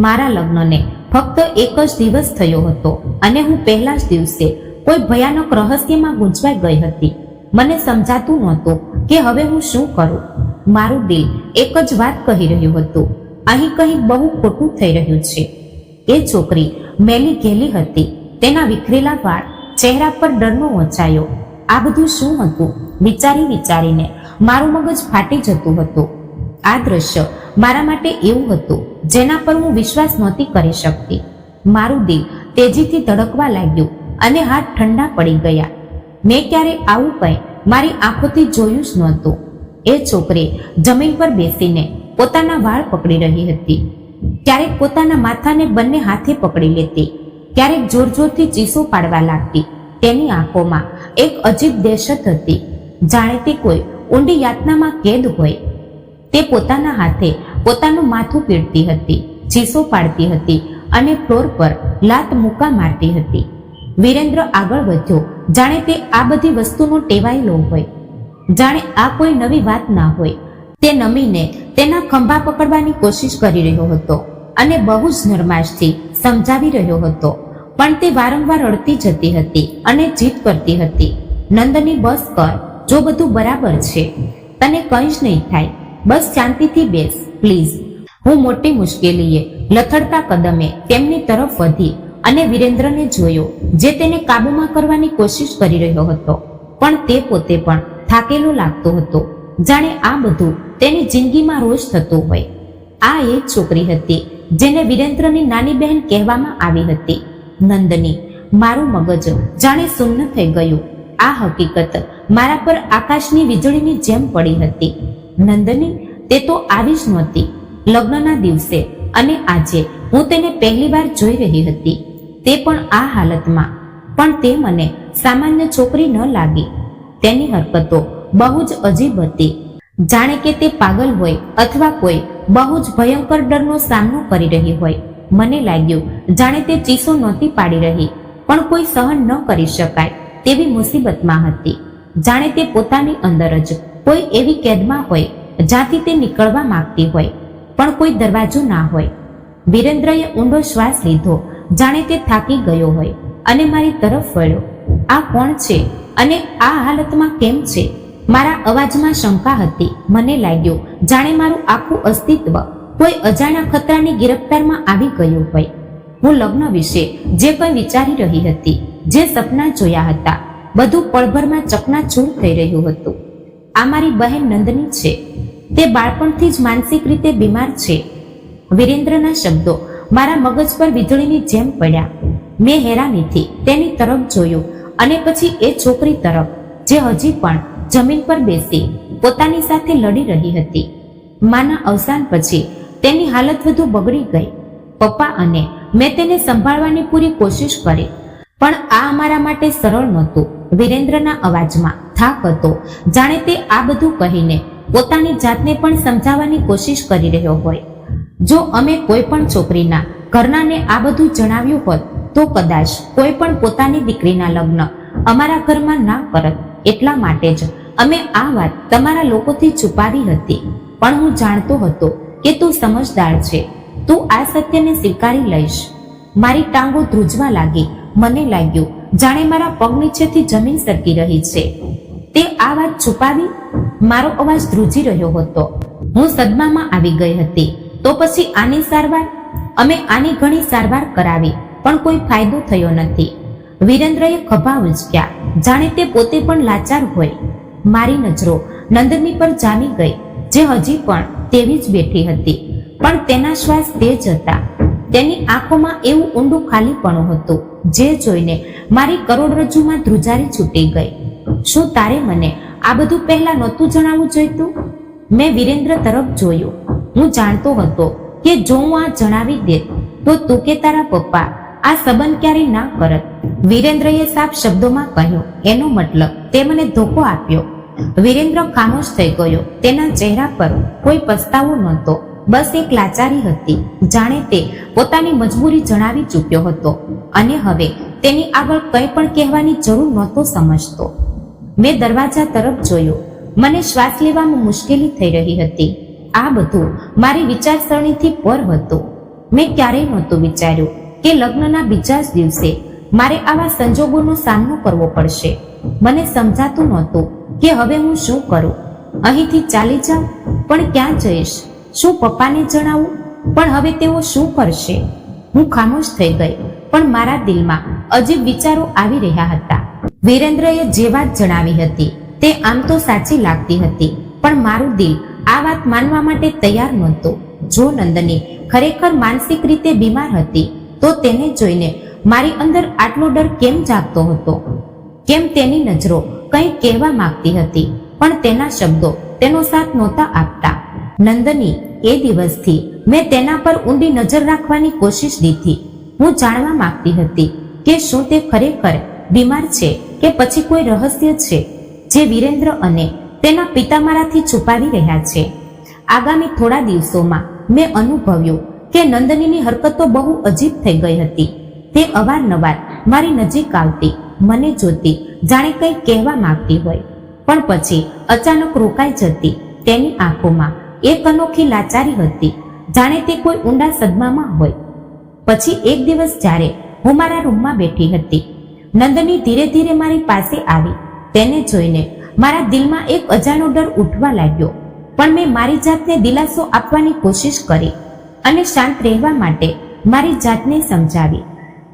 મારા લગ્નને ફક્ત એક જ દિવસ થયો હતો અને હું પહેલા જ દિવસે કોઈ ભયાનક રહસ્યમાં ગૂંચવાઈ ગઈ હતી. મને સમજાતું નહોતું કે હવે હું શું કરું. મારું દિલ એક જ વાત કહી રહ્યું હતું, અહીં કંઈક બહુ ખોટું થઈ રહ્યું છે. એ છોકરી મેલી ઘેલી હતી. તેના વિખરેલા વાળ, ચહેરા પર ડરનો ઓછાયો. આ બધું શું હતું? વિચારી વિચારીને મારું મગજ ફાટી જતું હતું. આ દ્રશ્ય મારા માટે એવું હતું જેના પર હું વિશ્વાસ નહોતી કરી શકતી. મારું દિલ તેજીથી ધડકવા લાગ્યું અને હાથ ઠંડા પડી ગયા. મેં ક્યારે આવું કંઈ મારી આંખોથી જોયું જ નહોતું. એ છોકરી જમીન પર બેસીને પોતાના વાળ પકડી રહી હતી. ક્યારેક પોતાના માથાને બંને હાથે પકડી લેતી, ક્યારેક જોર જોરથી ચીસો પાડવા લાગતી. તેની આંખોમાં એક અજીબ દહેશત હતી, જાણે તે કોઈ ઊંડી યાતનામાં કેદ હોય. તે પોતાના હાથે પોતાનું માથું પીડતી હતી, ચીસો પાડતી હતી અને ફ્લોર પર લાત મુક્કા મારતી હતી. વિરેન્દ્ર આગળ વધ્યો, જાણે તે આ બધી વસ્તુનો ટેવાયેલો હોય, જાણે આ કોઈ નવી વાત ના હોય. તે નમીને તેના ખંભા પકડવાની કોશિશ કરી રહ્યો હતો અને બહુ જ નરમાશથી સમજાવી રહ્યો હતો, પણ તે વારંવાર અડતી જતી હતી અને જીદ કરતી હતી. નંદની, બસ કર, જો બધું બરાબર છે, તને કંઈ જ નહીં થાય, બસ શાંતિથી બેસ પ્લીઝ. હું મોટી મુશ્કેલીએ લથડતા કદમે તેમની તરફ વધી અને વિરેન્દ્રને જોયો, જે તેને કાબૂમાં કરવાની કોશિશ કરી રહ્યો હતો, પણ તે પોતે પણ થાકેલો લાગતો હતો, જાણે આ બધું તેની જિંદગીમાં રોજ થતું હોય. આ એ છોકરી હતી જેને વિરેન્દ્રની નાની બહેન કહેવામાં આવી હતી, નંદની. મારું મગજ જાણે શૂન્ય થઈ ગયું. આ હકીકત મારા પર આકાશની વીજળીની જેમ પડી હતી. નંદની, તે તો આવી જ નહોતી. લગ્નના દિવસે અને આજે હું તેને પહેલીવાર જોઈ રહી હતી, તે પણ આ હાલતમાં. પણ તે મને સામાન્ય છોકરી ન લાગી. તેની હરકતો બહુ જ અજીબ હતી, જાણે કે તે પાગલ હોય અથવા કોઈ બહુ જ ભયંકર ડરનો સામનો કરી રહી હોય. મને લાગ્યું જાણે તે ચીસો નહોતી પાડી રહી, પણ કોઈ સહન ન કરી શકાય તેવી મુસીબતમાં હતી. જાણે તે પોતાની અંદર જ કોઈ એવી કેદમાં હોય જ્યાંથી તે નીકળવા માંગતી હોય, પણ કોઈ દરવાજો ના હોય. વિરેન્દ્રએ ઊંડો શ્વાસ લીધો, જાણે તે થાકી ગયો હોય, અને મારી તરફ વળ્યો. આ કોણ છે અને આ હાલતમાં કેમ છે? મારા અવાજમાં શંકા હતી. મને લાગ્યું જાણે મારું આખું અસ્તિત્વ કોઈ અજાણ્યા ખતરાની ગિરફ્તારમાં આવી ગયું હોય. હું લગ્ન વિશે જે કંઈ વિચારી રહી હતી, જે સપના જોયા હતા, બધું પળભરમાં ચકનાચૂર થઈ રહ્યું હતું. આ મારી બહેન નંદની છે. તે બાળપણથી જ માનસિક રીતે બીમાર છે. વિરેન્દ્રના શબ્દો મારા મગજ પર વીજળીની જેમ પડ્યા. મેં હેરાનીથી તેની તરફ જોયું અને પછી એ છોકરી તરફ, જે હજી પણ જમીન પર બેસી પોતાની સાથે લડી રહી હતી. માના અવસાન પછી તેની હાલત વધુ બગડી ગઈ. પપ્પા અને મેં તેને સંભાળવાની પૂરી કોશિશ કરી, પણ આ અમારા માટે સરળ નહોતું. વિરેન્દ્રના અવાજમાં થાક હતો, જાણે તે આ બધું કહીને પોતાની જાતને પણ સમજાવવાની કોશિશ કરી રહ્યો હોય. જો અમે કોઈ પણ છોકરીના ઘરનાને આ બધું જણાવ્યું હોત તો કદાચ કોઈ પણ પોતાની દીકરીના લગ્ન અમારા ઘરમાં ના કરત. એટલા માટે જ અમે આ વાત તમારા લોકોથી છુપાવી હતી. પણ હું જાણતો હતો કે તું સમજદાર છે, તું આ સત્યને સ્વીકારી લઈશ. મારી ટાંગો ધ્રુજવા લાગી. મને લાગ્યું જાણે મારા પગ નીચેથી જમીન સરકી રહી છે. તે આ વાત છુપાવી? મારો અવાજ ધ્રુજી રહ્યો હતો. હું સદમામાં આવી ગઈ હતી. તો પછી આની સારવાર? અમે આની ઘણી સારવાર કરાવી, પણ કોઈ ફાયદો થયો નથી. વિરેન્દ્રએ ખભા ઉંચક્યા, જાણે તે પોતે પણ લાચાર હોય. મારી નજરો નંદની પર જામી ગઈ, જે હજી પણ તેવી જ બેઠી હતી, પણ તેના શ્વાસ તેજ હતા. તેની આંખોમાં એવું ઊંડું ખાલીપણું હતું, જે જોઈને મારી કરોડરજ્જુમાં ધ્રુજારી છૂટી ગઈ. શું તારે મને આ બધું પહેલા નહોતું જણાવવું જોઈતું? મેં વિરેન્દ્ર તરફ જોયું. હું જાણતો હતો કે જો હું આ જણાવી દેત તો તું કે તારા પપ્પા આ સંબંધ ક્યારેય ના કરત. વિરેન્દ્રએ સાફ શબ્દોમાં કહ્યું. એનો મતલબ તે મને ધોકો આપ્યો. વિરેન્દ્ર ખામોશ થઈ ગયો. તેના ચહેરા પર કોઈ પસ્તાવો નહોતો, બસ એક લાચારી હતી. જાણે તે પોતાની મજબૂરી જણાવી ચૂક્યો હતો અને હવે તેની આગળ કંઈ પણ કહેવાની જરૂર નહોતો સમજતો. મેં દરવાજા તરફ જોયો. મને શ્વાસ લેવામાં મુશ્કેલી થઈ રહી હતી. આ બધું મારી વિચારસરણીથી પર હતું. મેં ક્યારેય નહોતું વિચાર્યું કે લગ્નના બીજા જ દિવસે મારે આવા સંજોગોનો સામનો કરવો પડશે. મને સમજાતું નહોતું કે હવે હું શું કરું. અહીંથી ચાલી જાઉં, પણ ક્યાં જઈશ? શું પપ્પાને જણાવું? પણ હવે તેઓ શું કરશે? હું ખામોશ થઈ ગઈ, પણ મારા દિલમાં અજીબ વિચારો આવી રહ્યા હતા. વિરેન્દ્રએ જે વાત જણાવી હતી તે આમ તો સાચી લાગતી હતી, પણ મારું દિલ આ વાત માનવા માટે તૈયાર નહોતું. જો નંદની ખરેખર માનસિક રીતે બીમાર હતી તો તેને જોઈને મારી અંદર આટલો ડર કેમ જાગતો હતો? કેમ તેની નજરો કંઈ કહેવા માંગતી હતી, પણ તેના શબ્દો તેનો સાથ નહોતા આપતા? નંદની, એ દિવસથી મેં તેના પર ઊંડી નજર રાખવાની કોશિશ દીધી. હું જાણવા માંગતી હતી કે શું તે ખરેખર બીમાર છે કે પછી કોઈ રહસ્ય છે જે વિરેન્દ્ર અને તેના પિતા મારાથી છુપાવી રહ્યા છે. આગામી થોડા દિવસોમાં મેં અનુભવ્યું કે નંદનીની હરકતો બહુ અજીબ થઈ ગઈ હતી. તે અવારનવાર મારી નજીક આવતી, મને જોતી, જાણે કંઈ કહેવા માંગતી હોય, પણ પછી અચાનક રોકાઈ જતી. તેની આંખોમાં એક અનોખી લાચારી હતી, જાણે તે કોઈ ઊંડા સદમામાં હોય. પછી એક દિવસ જ્યારે હું મારા રૂમમાં બેઠી હતી, નંદની ધીરે ધીરે મારી પાસે આવી. તેને જોઈને મારા દિલમાં એક અજાણો ડર ઉઠવા લાગ્યો, પણ મેં મારી જાતને દિલાસો આપવાની કોશિશ કરી અને શાંત રહેવા માટે મારી જાતને સમજાવી.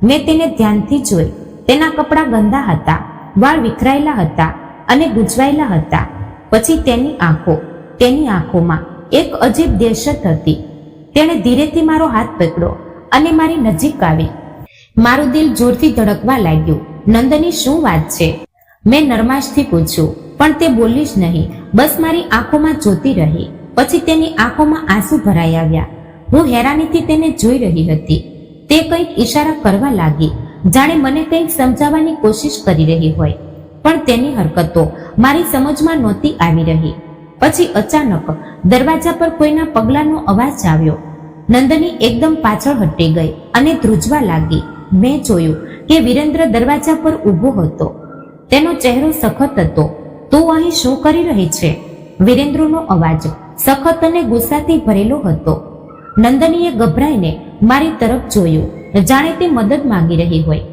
મેં તેને ધ્યાનથી જોઈ. તેના કપડાં ગંદા હતા, વાળ વિખરાયેલા હતા અને ગૂંચવાયેલા હતા. પછી તેની આંખોમાં એક અજીબ દહેશત હતી. તેણે ધીરેથી મારો હાથ પકડ્યો અને મારી નજીક આવી. મારું દિલ જોરથી ધડકવા લાગ્યું. નંદની, શું વાત છે? મેં નરમાશથી પૂછ્યું, પણ તે બોલી જ નહીં, બસ મારી આંખોમાં જોતી રહી. પછી તેની આંખોમાં આંસુ ભરાઈ આવ્યા. હું હેરાનીથી તેને જોઈ રહી હતી. તે કંઈક ઈશારા કરવા લાગી, જાણે મને કંઈક સમજાવવાની કોશિશ કરી રહી હોય, પણ તેની હરકતો મારી સમજમાં નહોતી આવી રહી. પછી અચાનક દરવાજા પર કોઈના પગલાંનો અવાજ આવ્યો. નંદની એકદમ પાછળ હટી ગઈ અને ધ્રુજવા લાગી. મેં જોયું કે વિરેન્દ્ર દરવાજા પર ઊભો હતો. તેનો ચહેરો સખત હતો. તું અહીં શું કરી રહી છે? વિરેન્દ્રનો અવાજ સખત અને ગુસ્સાથી ભરેલો હતો. નંદનીએ ગભરાઈને મારી તરફ જોયું, જાણે તે મદદ માંગી રહી હોય.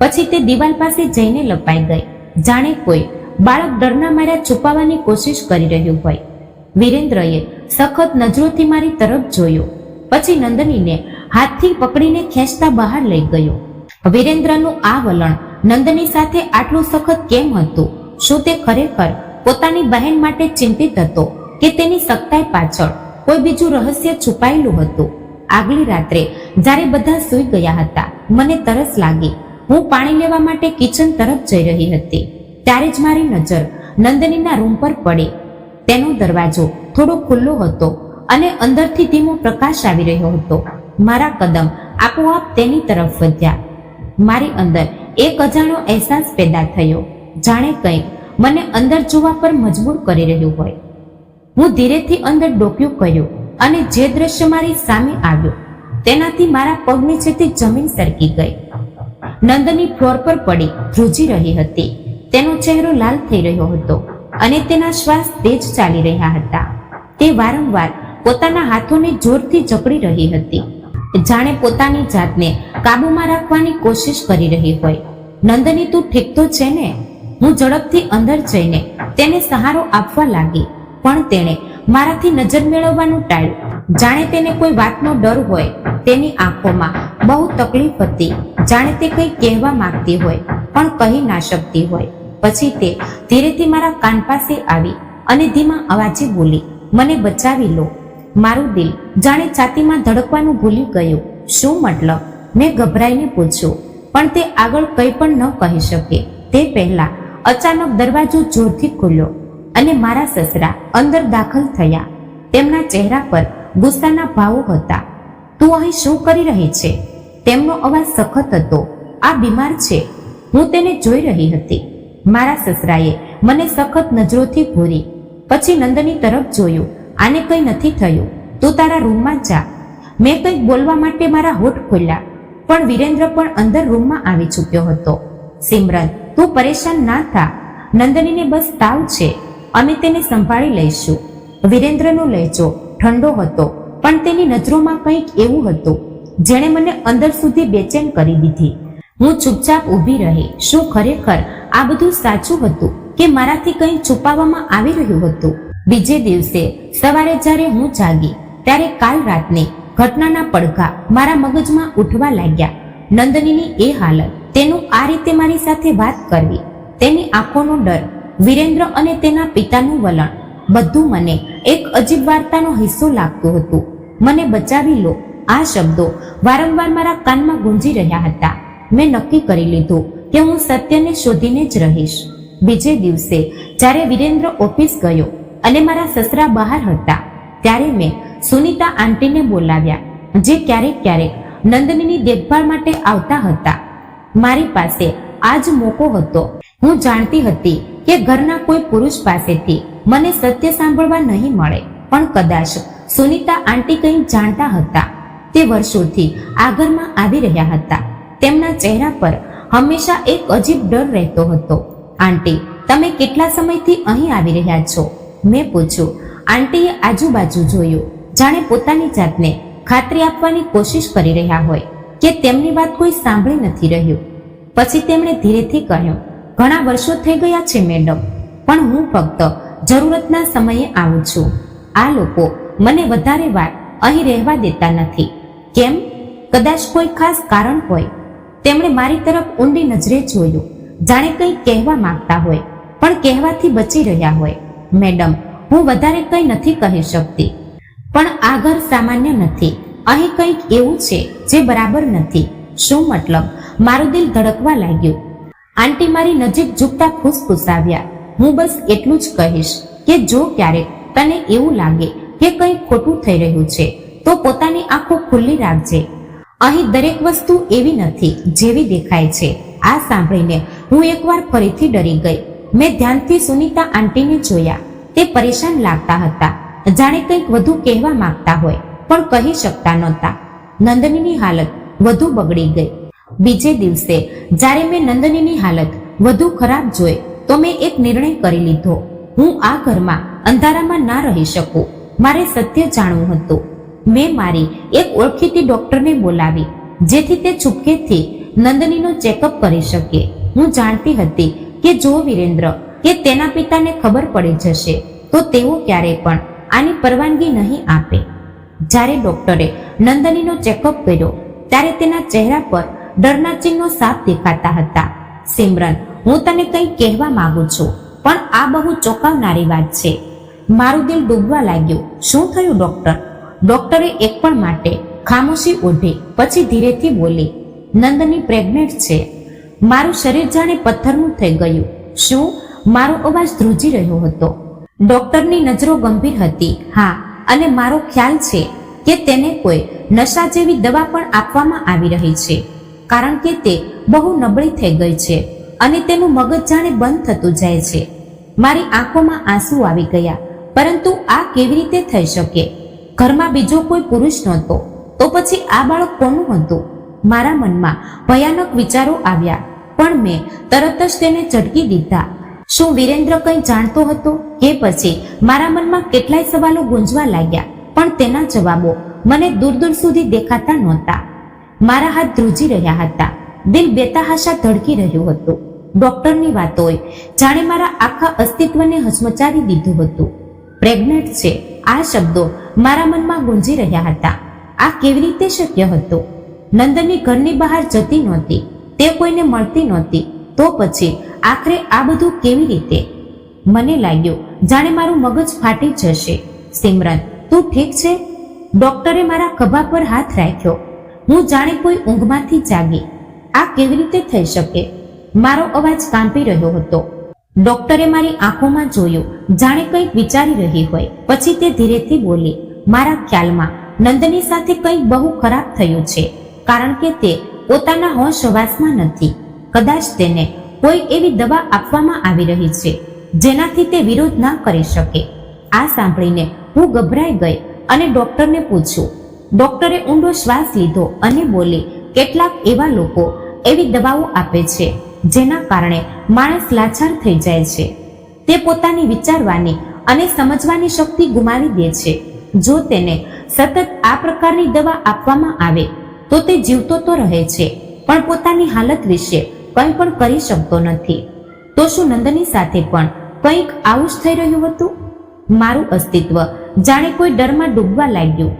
પછી તે દિવાલ પાસે જઈને લપાઈ ગઈ, જાણે કોઈ બાળક ડરના માર્યા છુપાવવાની કોશિશ કરી રહ્યું હોય. વિરેન્દ્રએ સખત નજરોથી મારી તરફ જોયું, પછી નંદનીને હાથથી પકડીને ખેંચતા બહાર લઈ ગયો. વિરેન્દ્રનું આ વલણ નંદની સાથે આટલું સખત કેમ હતું? શું તે ખરેખર પોતાની બહેન માટે ચિંતિત હતો કે તેની સખ્તાઈ પાછળ કોઈ બીજું રહસ્ય છુપાયેલું હતું? આગલી રાત્રે જ્યારે બધા સૂઈ ગયા હતા, મને તરસ લાગી. હું પાણી લેવા માટે કિચન તરફ જઈ રહી હતી. ત્યારે જ મારી નજર નંદનીના રૂમ પર પડી. તેનો દરવાજો થોડો ખુલ્લો હતો અને અંદરથી ધીમો પ્રકાશ આવી રહ્યો હતો. મારા કદમ આપોઆપ તેની તરફ વધ્યા. મારી અંદર એક અજાણો અહેસાસ પેદા થયો, જાણે કંઈક મને અંદર જોવા પર મજબૂર કરી રહ્યું હોય. હું ધીરેથી અંદર ડોક્યું કર્યું અને જે દ્રશ્ય મારી સામે આવ્યો તેનાથી મારા પગ નીચેથી જમીન સરકી ગઈ. નંદની ફ્લોર પર પડી ધ્રુજી રહી હતી. તેનો ચહેરો લાલ થઈ રહ્યો હતો અને તેના શ્વાસ તેજ ચાલી રહ્યા હતા. તે વારંવાર પોતાના હાથોને જોરથી જકડી રહી હતી, જાણે પોતાની જાતને કાબૂમાં રાખવાની કોશિશ કરી રહી હોય. નંદની, તું ઠીક તો છે ને? હું ઝડપથી અંદર જઈને તેને સહારો આપવા લાગી, પણ તેણે મારાથી નજર મેળવવાનું ટાળ્યું, જાણે તેને કોઈ વાતનો ડર હોય. તેની આંખોમાં બહુ તકલીફ હતી, જાણે તે કંઈ કહેવા માંગતી હોય પણ કહી ના શકતી હોય. પછી તે ધીરેથી મારા કાન પાસે આવી અને ધીમા અવાજે બોલી, મને બચાવી લો. મારું દિલ જાણે છાતીમાં ધડકવાનું ભૂલી ગયું. શું મતલબ? મેં ગભરાઈને પૂછ્યું, પણ તે આગળ કંઈ પણ ન કહી શકે તે પહેલા અચાનક દરવાજો જોરથી ખુલ્યો અને મારા સસરા અંદર દાખલ થયા. તેમના ચહેરા પર ગુસ્સાના ભાવો હતા. તું અહીં શું કરી રહી છે? તેમનો અવાજ સખત હતો. આ બીમાર છે. હું તેને જોઈ રહી હતી. મારા સસરાએ મને સખત નજરોથી ઘૂરી. પછી નંદની તરફ જોયું. આને કંઈ નથી થયું, તું તારા રૂમમાં જા. મેં કંઈક બોલવા માટે મારા હોઠ ખોલ્યા, પણ વિરેન્દ્ર પણ અંદર રૂમમાં આવી ચૂક્યો હતો. સિમરન, તું પરેશાન ના થા, નંદનીને બસ તાવ છે, અમે તેને સંભાળી લઈશું. વિરેન્દ્રનો લહેજો ઠંડો હતો, પણ તેની નજરોમાં કંઈક એવું હતું જેણે મને અંદર સુધી બેચેન કરી દીધી. હું ચૂપચાપ ઊભી રહી. શું ખરેખર આ બધું સાચું હતું કે મારાથી કંઈ છુપાવવામાં આવી રહ્યું હતું? બીજે દિવસે સવારે જ્યારે હું જાગી ત્યારે કાલ રાતની ઘટનાના પડઘા મારા મગજમાં ઉઠવા લાગ્યા. નંદનીની એ હાલત, તેનું આ રીતે મારી સાથે વાત કરવી, તેની આંખોનો ડર, વિરેન્દ્ર અને તેના પિતાનું વલણ, બધું મને એક અજીબ વાર્તાનો હિસ્સો લાગતું હતું. મને બચાવી લો, આ શબ્દો વારંવાર મારા કાનમાં ગુંજી રહ્યા હતા. મેં નક્કી કરી લીધું કે હું સત્યને શોધીને જ રહીશ. બીજે દિવસે જ્યારે વિરેન્દ્ર ઓફિસ ગયો અને મારા સસરા બહાર હતા, ત્યારે મેં સુનીતા આંટીને બોલાવ્યા, જે ક્યારેક ક્યારેક નંદનીની દેખભાળ માટે આવતા હતા. મારી પાસે આ જ મોકો હતો. હું જાણતી હતી કે ઘરના કોઈ પુરુષ પાસેથી મને સત્ય સાંભળવા નહીં મળે, પણ કદાચ સુનીતા આંટી કંઈ જાણતા હતા. તે વર્ષોથી આ ઘરમાં આવી રહ્યા હતા. તેમના ચહેરા પર હંમેશા એક અજીબ ડર રહેતો હતો. આંટી, તમે કેટલા સમયથી અહીં આવી રહ્યા છો? મેં પૂછ્યું. આંટીએ આજુબાજુ જોયું, જાણે પોતાની જાતને ખાતરી આપવાની કોશિશ કરી રહ્યા હોય કે તેમની વાત કોઈ સાંભળી નથી રહ્યું. પછી તેમણે ધીરેથી કહ્યું, ઘણા વર્ષો થઈ ગયા છે મેડમ, પણ હું ફક્ત જરૂરતના સમયે આવું છું. આ લોકો મને વધારે વાર અહીં રહેવા દેતા નથી. કેમ? કદાચ કોઈ ખાસ કારણ હોય. તેમણે મારી તરફ ઊંડી નજરે જોયું, જાણે કંઈ કહેવા માંગતા હોય પણ કહેવાથી બચી રહ્યા હોય. મેડમ, હું વધારે કંઈ નથી કહી શકતી, પણ આ ઘર સામાન્ય નથી. અહીં કંઈક એવું છે જે બરાબર નથી. શું મતલબ? મારું દિલ ધડકવા લાગ્યું. આંટી મારી નજીક ઝૂકતા ફૂસફૂસાવ્યા. હું બસ એટલું જ કહીશ કે જો ક્યારેક તને એવું લાગે કે કંઈ ખોટું થઈ રહ્યું છે તો પોતાની આંખો ખુલ્લી રાખજે. અહીં દરેક વસ્તુ એવી નથી જેવી દેખાય છે. આ સાંભળીને હું એકવાર ફરીથી ડરી ગઈ. મેં ધ્યાનથી સુનીતા આંટીને જોયા. તે પરેશાન લાગતા હતા, જાણે કંઈક વધુ કહેવા માંગતા હોય પણ કહી શકતા નહોતા. નંદનીની હાલત વધુ બગડી ગઈ. બીજે દિવસે જ્યારે મેં નંદનીની હાલત વધુ ખરાબ જોઈ તો મેં એક નિર્ણય કરી લીધો. હું આ ઘરમાં અંધારામાં ના રહી શકું. મારે સત્ય જાણવું હતું. મેં મારી એક ઓળખીતી ડોક્ટરને બોલાવી, જેથી તે ચૂપકેથી નંદનીનો ચેકઅપ કરી શકે. હું જાણતી હતી કે જો વિરેન્દ્ર કે તેના પિતાને ખબર પડી જશે તો તેઓ ક્યારેય પણ આની પરવાનગી નહીં આપે. જ્યારે ડોક્ટરે નંદનીનો ચેકઅપ કર્યો ત્યારે તેના ચહેરા પર ડરના ચિહ્નો સાફ દેખાતા હતા. સિમરન, હું તને કંઈ કહેવા માંગુ છું, પણ આ બહુ ચોંકાવનારી વાત છે. મારું દિલ ડૂબવા લાગ્યું. શું થયું ડોક્ટર? ડોક્ટરે એક પણ માટે ખામોશી ઓઢી, પછી ધીરેથી બોલી, નંદની પ્રેગ્નેન્ટ છે. મારું શરીર જાણે પથ્થરનું થઈ ગયું. શું? મારો અવાજ ધ્રુજી રહ્યો હતો. ડોક્ટરની નજરો ગંભીર હતી. હા, અને મારો ખ્યાલ છે કે તેને કોઈ નશા જેવી દવા પણ આપવામાં આવી રહી છે, કારણ કે તે બહુ નબળી થઈ ગઈ છે અને તેનું મગજ જાણે બંધ થતું જાય છે. મારી આંખોમાં આંસુ આવી ગયા. પરંતુ આ કેવી રીતે થઈ શકે? ઘરમાં બીજો કોઈ પુરુષ નહોતો, તો પછી આ બાળક કોનું હતું? મારા મનમાં ભયાનક વિચારો આવ્યા, પણ મેં તરત જ તેને ઝટકી દીધા. શું વિરેન્દ્ર કંઈ જાણતો હતો કે પછી? મારા મનમાં કેટલાય સવાલો ગુંજવા લાગ્યા, પણ તેના જવાબો મને દૂર દૂર સુધી દેખાતા નહોતા. મારા હાથ ધ્રુજી રહ્યા હતા. દિલ બેતહાશા ધડકી રહ્યું હતું. ડોક્ટરની વાતોએ જાણે મારા આખા અસ્તિત્વને હચમચાવી દીધું હતું. પ્રેગ્નેન્ટ છે, આ શબ્દો મારા મનમાં ગુંજી રહ્યા હતા. આ કેવી રીતે શક્ય હતું? નંદની ઘરની બહાર જતી નહોતી, તે કોઈને મળતી નહોતી, તો પછી આખરે આ બધું કેવી રીતે? મને લાગ્યું જાણે મારું મગજ ફાટી જશે. સિમરન, તું ઠીક છે? ડોક્ટરે મારા ખભા પર હાથ રાખ્યો. હું જાણે કોઈ ઊંઘમાંથી જાગી. આ કેવી રીતે થઈ શકે? મારો અવાજ કાંપી રહ્યો હતો. ડોક્ટરે મારી આંખોમાં જોયું, જાણે કંઈક વિચારી રહી હોય. પછી તે ધીરેથી બોલી, મારા ખ્યાલમાં નંદની સાથે કંઈક બહુ ખરાબ થયું છે, કારણ કે તે પોતાના હોશ હવાસમાં નથી. કદાચ તેને કોઈ એવી દવા આપવામાં આવી રહી છે જેનાથી તે વિરોધ ના કરી શકે. આ સાંભળીને હું ગભરાઈ ગઈ અને ડોક્ટરને પૂછ્યું. ડોક્ટરે ઊંડો શ્વાસ લીધો અને બોલી, કેટલાક એવા લોકો એવી દવાઓ આપે છે જેના કારણે માણસ લાચાર થઈ જાય છે. તે પોતાની વિચારવાની અને સમજવાની શક્તિ ગુમાવી દે છે. જો તેને સતત આ પ્રકારની દવા આપવામાં આવે તો તે જીવતો તો રહે છે, પણ પોતાની હાલત વિશે કંઈ પણ કરી શકતો નથી. તો શું નંદની સાથે પણ કંઈક આવું જ થઈ રહ્યું હતું? મારું અસ્તિત્વ જાણે કોઈ ડરમાં ડૂબવા લાગ્યું.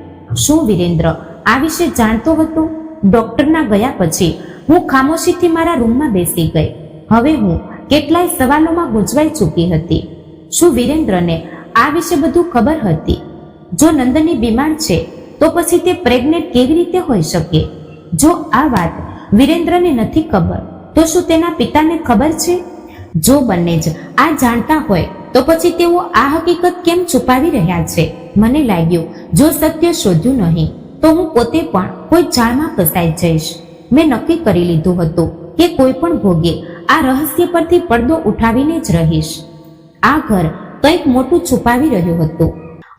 શું વિરેન્દ્ર આ વિશે જાણતો હતો? ડોક્ટરના ગયા પછી હું ખામોશીથી મારા રૂમમાં બેસી ગઈ. હવે હું કેટલાય સવાલોમાં ગૂંચવાઈ ચૂકી હતી. શું વિરેન્દ્રને આ વિશે બધું ખબર હતી? જો નંદની બીમાર છે તો પછી તે પ્રેગ્નેન્ટ કેવી રીતે હોઈ શકે? જો આ વાત વિરેન્દ્રને નથી ખબર તો શું તેના પિતાને ખબર છે? જો બંને જ આ જાણતા હોય તો પછી તેઓ આ હકીકત કેમ છુપાવી રહ્યા છે? મને લાગ્યું જો સત્ય શોધ્યું નહીં તો હું પોતે પણ કોઈ જાળમાં ફસાઈ જઈશ. મેં નક્કી કરી લીધું હતું કે કોઈ પણ ભોગે આ રહસ્ય પરથી પડદો ઉઠાવીને જ રહીશ. આ ઘર કંઈક મોટું છુપાવી રહ્યું હતું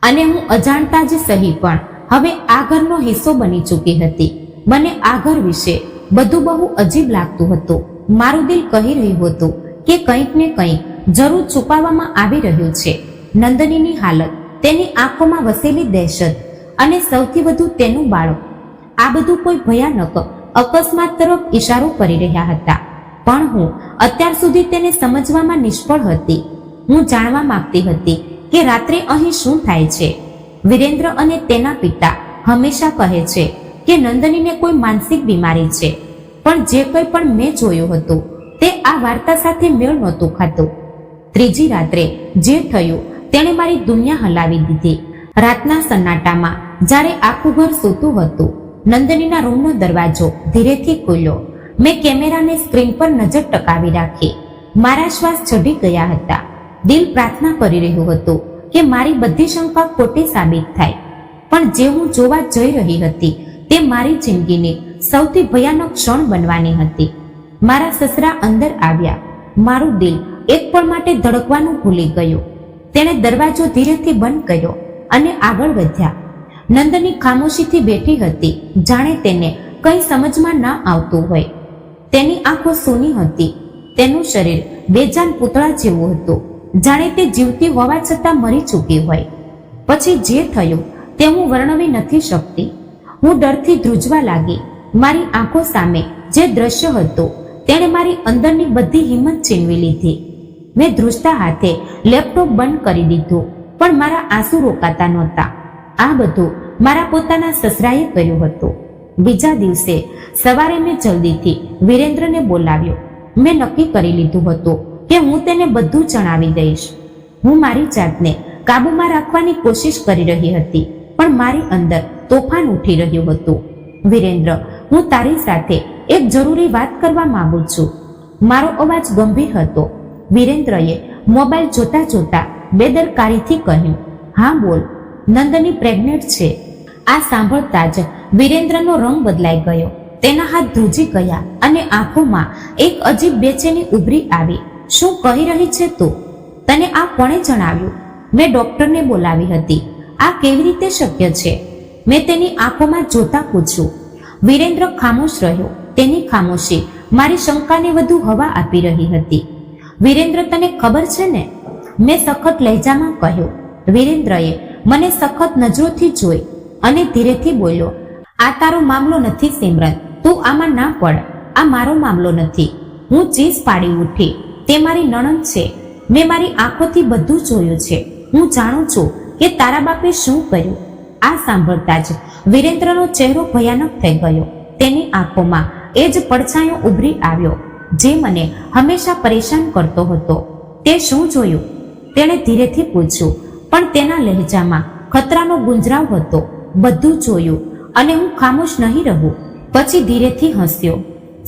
અને હું અજાણતા જ સહી પણ હવે આ ઘરનો હિસ્સો બની ચૂકી હતી. મને આ ઘર વિશે બધું બહુ અજીબ લાગતું હતું. મારું દિલ કહી રહ્યું હતું કે કંઈક ને કંઈક જરૂર છુપાવવામાં આવી રહ્યું છે. નંદનીની હાલત, તેની આંખોમાં વસેલી દહેશત અને સૌથી વધુ તેનું બાળક, આ બધું કોઈ ભયાનક અકસ્માત તરફ ઈશારો કરી રહ્યા હતા. પણ હું અત્યાર સુધી તેને સમજવામાં નિષ્ફળ હતી. હું જાણવા માંગતી હતી કે રાત્રે અહીં શું થાય છે. વિરેન્દ્ર અને તેના પિતા હંમેશા કહે છે કે નંદનીને કોઈ માનસિક બીમારી છે, પણ જે કંઈ પણ મેં જોયું હતું તે આ વાર્તા સાથે મેળ નહોતું ખાતું. ત્રીજી રાત્રે જે થયું તેણે મારી દુનિયા હલાવી દીધી. રાતના સન્નાટામાં જ્યારે આખું ઘર સૂતું હતું, નંદનીના રૂમનો દરવાજો ધીરેથી ખુલ્યો. મેં કેમેરાને સ્ક્રીન પર નજર ટકાવી રાખી. મારા શ્વાસ ચઢી ગયા હતા. દિલ પ્રાર્થના કરી રહ્યું હતું કે મારી બધી શંકા ખોટી સાબિત થાય. પણ જે હું જોવા જઈ રહી હતી તે મારી જિંદગીની સૌથી ભયાનક ક્ષણ બનવાની હતી. મારા સસરા અંદર આવ્યા. મારું દિલ એક પળ માટે ધડકવાનું ભૂલી ગયું. તેણે દરવાજો ધીરેથી બંધ કર્યો અને આગળ વધ્યા. નંદની ખામોશીથી બેઠી હતી, જાણે તેને કંઈ સમજમાં ના આવતું હોય. તેની આંખો સૂની હતી. તેનું શરીર બેજાન પૂતળા જેવું હતું, જાણે તે જીવતી હોવા છતાં મરી ચૂકી હોય. પછી જે થયું તે હું વર્ણવી નથી શકતી. હું ડરથી ધ્રુજવા લાગી. મારી આંખો સામે જે દ્રશ્ય હતું તેણે મારી અંદરની બધી હિંમત છીનવી લીધી. મેં ધ્રુજતા હાથે લેપટોપ બંધ કરી દીધું, પણ મારા આંસુ રોકાતા નહોતા. આ બધું મારા પોતાના સસરાએ કર્યું હતું. બીજા દિવસે સવારે મેં જલ્દીથી વિરેન્દ્રને બોલાવ્યો. મેં નક્કી કરી લીધું હતું કે હું તેને બધું જણાવી દઈશ. હું મારી જાતને કાબૂમાં રાખવાની કોશિશ કરી રહી હતી, પણ મારી અંદર તોફાન ઉઠી રહ્યું હતું. વિરેન્દ્ર, હું તારી સાથે એક જરૂરી વાત કરવા માંગુ છું. મારો અવાજ ગંભીર હતો. વિરેન્દ્રએ મોબાઈલ જોતા જોતા બેદરકારીથી કહ્યું, હા બોલ, નંદની પ્રેગ્નેન્ટ છે. આ સાંભળતા જ વિરેન્દ્રનો રંગ બદલાઈ ગયો. તેના હાથ ધ્રુજી ગયા અને આંખોમાં એક અજીબ બેચેની ઉભરી આવી. શું કહી રહી છે તું? તને આ કોણે જણાવ્યું? મેં ડોક્ટરને બોલાવી હતી. આ કેવી રીતે શક્ય છે? મેં તેની આંખોમાં જોતા પૂછ્યું. વિરેન્દ્ર ખામોશ રહ્યો. તેની ખામોશી મારી શંકાને વધુ હવા આપી રહી હતી. વિરેન્દ્ર, તને ખબર છે ને? મેં સખત લહેજામાં કહ્યું. વિરેન્દ્રએ મને સખત નજરોથી જોઈ અને ધીરેથી બોલ્યો, આ તારો મામલો નથી સિમરન, તું આમાં ના પડ. આ મારો મામલો નથી. હું ચીસ પાડી ઉઠી. તે મારી નણંદ છે. મેં મારી આંખોથી બધું જોયું છે. હું જાણું છું કે તારા બાપે શું કર્યું. આ સાંભળતા જ વિરેન્દ્રનો ચહેરો ભયાનક થઈ ગયો. તેની આંખોમાં એ જ પડછાયો ઉભરી આવ્યો જે મને હંમેશા પરેશાન કરતો હતો. તે શું જોયું? તેણે ધીરેથી પૂછ્યું, પણ તેના લહેજામાં ખતરાનો ગુંજરાવ હતો. બધું જોયું અને હું ખામોશ નહીં રહું. પછી ધીરેથી હસ્યો.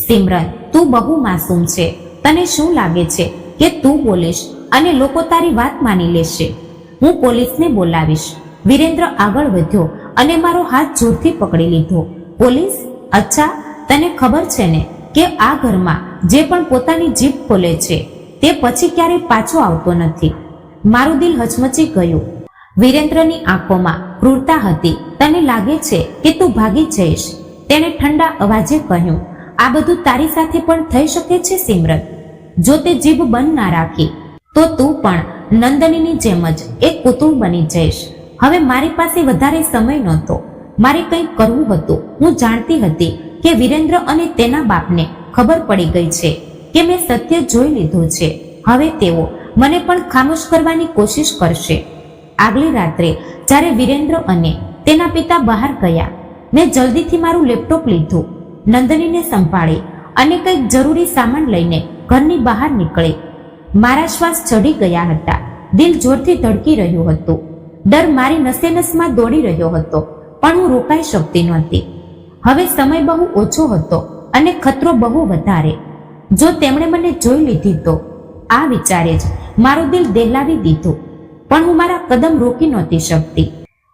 સિમરન, તું બહુ માસૂમ છે. તને શું લાગે છે કે તું બોલીશ અને લોકો તારી વાત માની લેશે? હું પોલીસને બોલાવીશ. વિરેન્દ્ર આગળ વધ્યો અને મારો હાથ જોરથી પકડી લીધો. પોલીસ? અચ્છા, તને ખબર છે ને કે આ ઘરમાં જે પણ પોતાની જીભ ખોલે છે તે પછી ક્યારેય પાછો આવતો નથી. મારું દિલ હચમચી ગયું. વિરેન્દ્રની આંખોમાં ક્રૂરતા હતી. તને લાગે છે કે તું ભાગી જઈશ? તેણે ઠંડા અવાજે કહ્યું. આ બધું તારી સાથે પણ થઈ શકે છે સિમરન. જો તે જીભ બંધ ના રાખી તો તું પણ નંદનીની જેમ જ એક પુતુળ બની જઈશ. હવે મારી પાસે વધારે સમય નહોતો. મારે કંઈક કરવું હતું. હું જાણતી હતી કે વિરેન્દ્ર અને તેના બાપને ખબર પડી ગઈ છે કે મેં સત્ય જોઈ લીધું છે. હવે તેઓ મને પણ ખામોશ કરવાની કોશિશ કરશે. આગલી રાત્રે જ્યારે વિરેન્દ્ર અને તેના પિતા બહાર ગયા, મેં જલ્દીથી મારું લેપટોપ લીધું, નંદનીને સંભાળી અને કંઈક જરૂરી સામાન લઈને ઘરની બહાર નીકળી. મારા શ્વાસ ચઢી ગયા હતા. દિલ જોરથી ધડકી રહ્યું હતું. ડર મારી નસે નસમાં દોડી રહ્યો હતો, પણ હું રોકાઈ શકતી નહોતી. હવે સમય બહુ ઓછો હતો અને ખતરો બહુ વધારે. જો તેમણે મને જોઈ લીધી તો? આ વિચારે જ મારું દિલ દહેલાવી દીધું, પણ હું મારા કદમ રોકી નહોતી શકતી.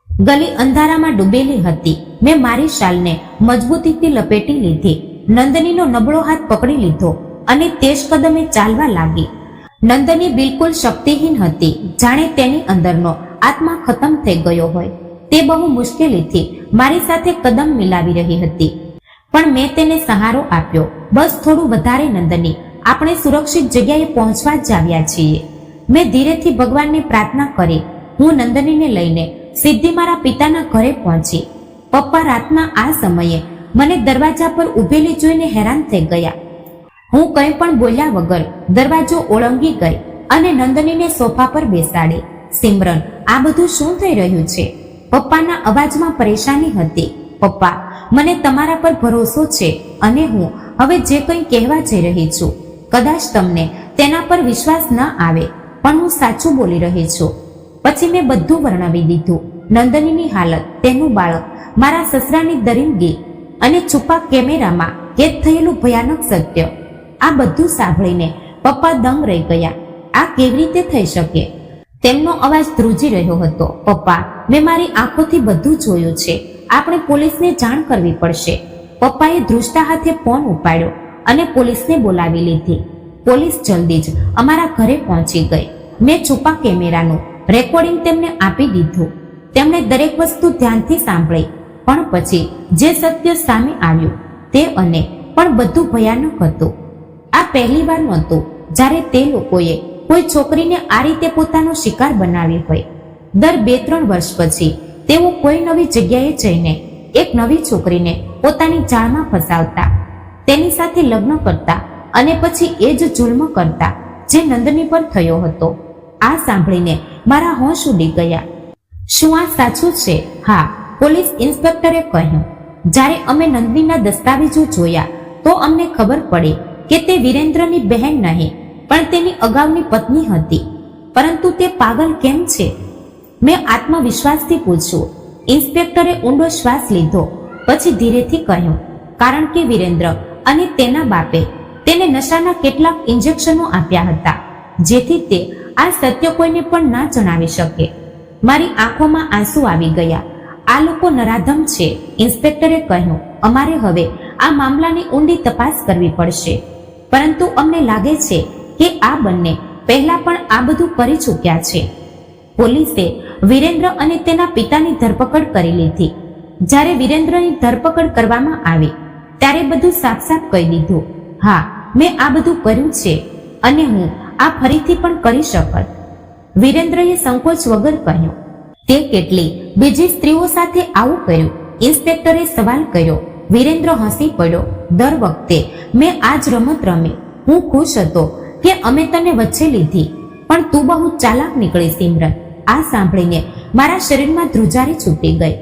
ગલી અંધારામાં ડૂબેલી હતી. મેં મારી શાલને મજબૂતીથી લપેટી લીધી, નંદનીનો નબળો હાથ પકડી લીધો અને તેજ કદમે ચાલવા લાગી. નંદની બિલકુલ શક્તિહીન હતી, જાણે તેની અંદરનો આત્મા ખતમ થઈ ગયો હોય. તે બહુ મુશ્કેલીથી મારી સાથે કદમ મિલાવી રહી હતી, પણ મેં તેને સહારો આપ્યો. બસ થોડું વધારે નંદની, આપણે સુરક્ષિત જગ્યાએ પહોંચવા જ આવ્યા છીએ. મેં ધીરેથી ભગવાનને પ્રાર્થના કરી. હું નંદનીને લઈને સીધી મારા પિતાના ઘરે પહોંચી. પપ્પા રાતના આ સમયે મને દરવાજા પર ઊભેલી જોઈને હેરાન થઈ ગયા. હું કંઈ પણ બોલ્યા વગર દરવાજો ઓળંગી ગઈ અને નંદનીને સોફા પર બેસાડી. સિમરન, આ બધું શું થઈ રહ્યું છે? પપ્પાના અવાજમાં પરેશાની હતી. પપ્પા, મને તમારા પર ભરોસો છે અને હું હવે જે કંઈ કહેવા જઈ રહી છું, કદાચ તમને તેના પર વિશ્વાસ ન આવે, પણ હું સાચું બોલી રહી છું. પછી મેં બધું વર્ણવી દીધું. નંદનીની હાલત, તેનું બાળક, મારા સસરાની દરિંદગી અને છુપા કેમેરામાં કેદ થયેલું ભયાનક સત્ય. આ બધું સાંભળીને પપ્પા દંગ રહી ગયા. આ કેવી રીતે થઈ શકે? તેમનો અવાજ ધ્રુજી રહ્યો હતો. પપ્પા, મેં મારી આંખોથી બધું જોયું છે. આપણે પોલીસને જાણ કરવી પડશે. પપ્પાએ ધ્રુજતા હાથે ફોન ઉપાડ્યો અને પોલીસને બોલાવી લીધી. પોલીસ જલ્દી જ અમારા ઘરે પહોંચી ગઈ. મેં છુપા કેમેરાનું રેકોર્ડિંગ તેમને આપી દીધું. તેમણે દરેક વસ્તુ ધ્યાનથી સાંભળી, પણ પછી જે સત્ય સામે આવ્યું તે અને પણ બધું ભયાનક હતું. આ પહેલી વાર નહોતું જ્યારે તે લોકોએ કોઈ છોકરીને આ રીતે પોતાનો શિકાર બનાવી હોય. દર 2-3 વર્ષ પછી તેઓ કોઈ નવી જગ્યાએ જઈને એક નવી છોકરીને પોતાની જાળમાં ફસાવતા, તેની સાથે લગ્ન કરતા અને પછી એ જ જુલ્મ કરતા જે નંદની પર થયો હતો. આ સાંભળીને મારા હોશ ઉડી ગયા. શું આ સાચું છે? હા, પોલીસ ઇન્સ્પેક્ટરે કહ્યું. જ્યારે અમે નંદનીના દસ્તાવેજો જોયા તો અમને ખબર પડી કે તે વિરેન્દ્રની બહેન નહીં, પણ તેની અગાઉની પત્ની હતી. પરંતુ તે પાગલ કેમ છે? મેં આત્મવિશ્વાસથી પૂછ્યું. ઇન્સ્પેક્ટરે ઊંડો શ્વાસ લીધો, પછી ધીરેથી કહ્યું, કારણ કે વિરેન્દ્ર અને તેના બાપે તેને નશાના કેટલાક ઇન્જેક્શનો આપ્યા હતા, જેથી તે આ સત્ય કોઈને પણ ના જણાવી શકે. મારી આંખોમાં આંસુ આવી ગયા. આ લોકો નરાધમ છે, ઇન્સ્પેક્ટરે કહ્યું. અમારે હવે આ મામલાની ઊંડી તપાસ કરવી પડશે. પરંતુ અમને લાગે છે કે આ બંને પહેલા પણ આ બધું કરી ચૂક્યા છે. પોલીસે વિરેન્દ્ર અને તેના પિતાની ધરપકડ કરી લીધી. જ્યારે વિરેન્દ્રની ધરપકડ કરવામાં આવી ત્યારે બધું સાફ સાફ કહી દીધું. હા, મેં આ બધું કર્યું છે અને હું આ ફરીથી પણ કરી શકત. વિરેન્દ્રએ સંકોચ વગર કહ્યું. તે કેટલી બીજી સ્ત્રીઓ સાથે આવું કર્યું? ઇન્સ્પેક્ટરે સવાલ કર્યો. વિરેન્દ્ર હસી પડ્યો. દર વખતે મેં આ જ રમત રમી. હું ખુશ હતો કે અમે તને વચ્ચે લીધી, પણ તું બહુ ચાલાક નીકળી સિમરન. આ સાંભળીને મારા શરીરમાં ધ્રુજારી છૂટી ગઈ.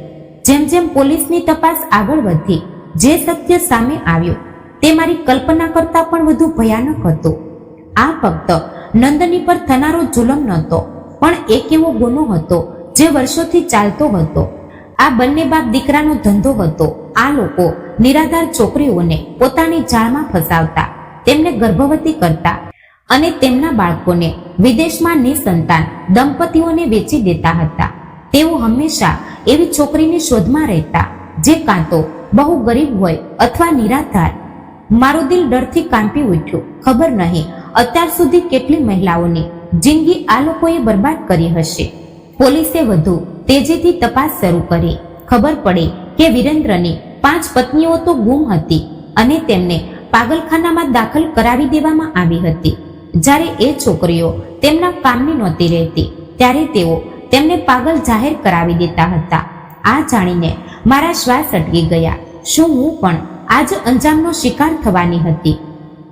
જેમ જેમ પોલીસની તપાસ આગળ વધી, જે સત્ય સામે આવ્યું તે મારી કલ્પના કરતા પણ વધુ ભયાનક હતું. આ ફક્ત નંદની પર થનારો જુલમ નહોતો, પણ એક એવો ગુનો હતો જે વર્ષોથી ચાલતો હતો. આ બંને બાપ દીકરાનો ધંધો હતો. આ લોકો નિરાધાર છોકરીઓને પોતાની જાળમાં ફસાવતા, તેમને ગર્ભવતી કરતા અને તેમના બાળકોને વિદેશમાં નિસંતાન દંપતીઓને વેચી દેતા હતા. તેઓ હંમેશા એવી છોકરીની શોધમાં રહેતા જે કાં તો બહુ ગરીબ હોય અથવા નિરાધાર. મારું દિલ ડરથી કાંપી ઉઠ્યું. ખબર નહીં અત્યાર સુધી કેટલી મહિલાઓની જિંદગી આ લોકોએ બરબાદ કરી હશે. પોલીસે વધુ તેજીથી તપાસ શરૂ કરી. ખબર પડી કે વિરેન્દ્રની 5 પત્નીઓ તો ગુમ હતી અને તેમને પાગલખાનામાં દાખલ કરાવી દેવામાં આવી હતી. જ્યારે એ છોકરીઓ તેમના કામની નહોતી રહેતી ત્યારે તેઓ તેમને પાગલ જાહેર કરાવી દેતા હતા. આ જાણીને મારા શ્વાસ અટકી ગયા. શું હું પણ આ જ અંજામનો શિકાર થવાની હતી?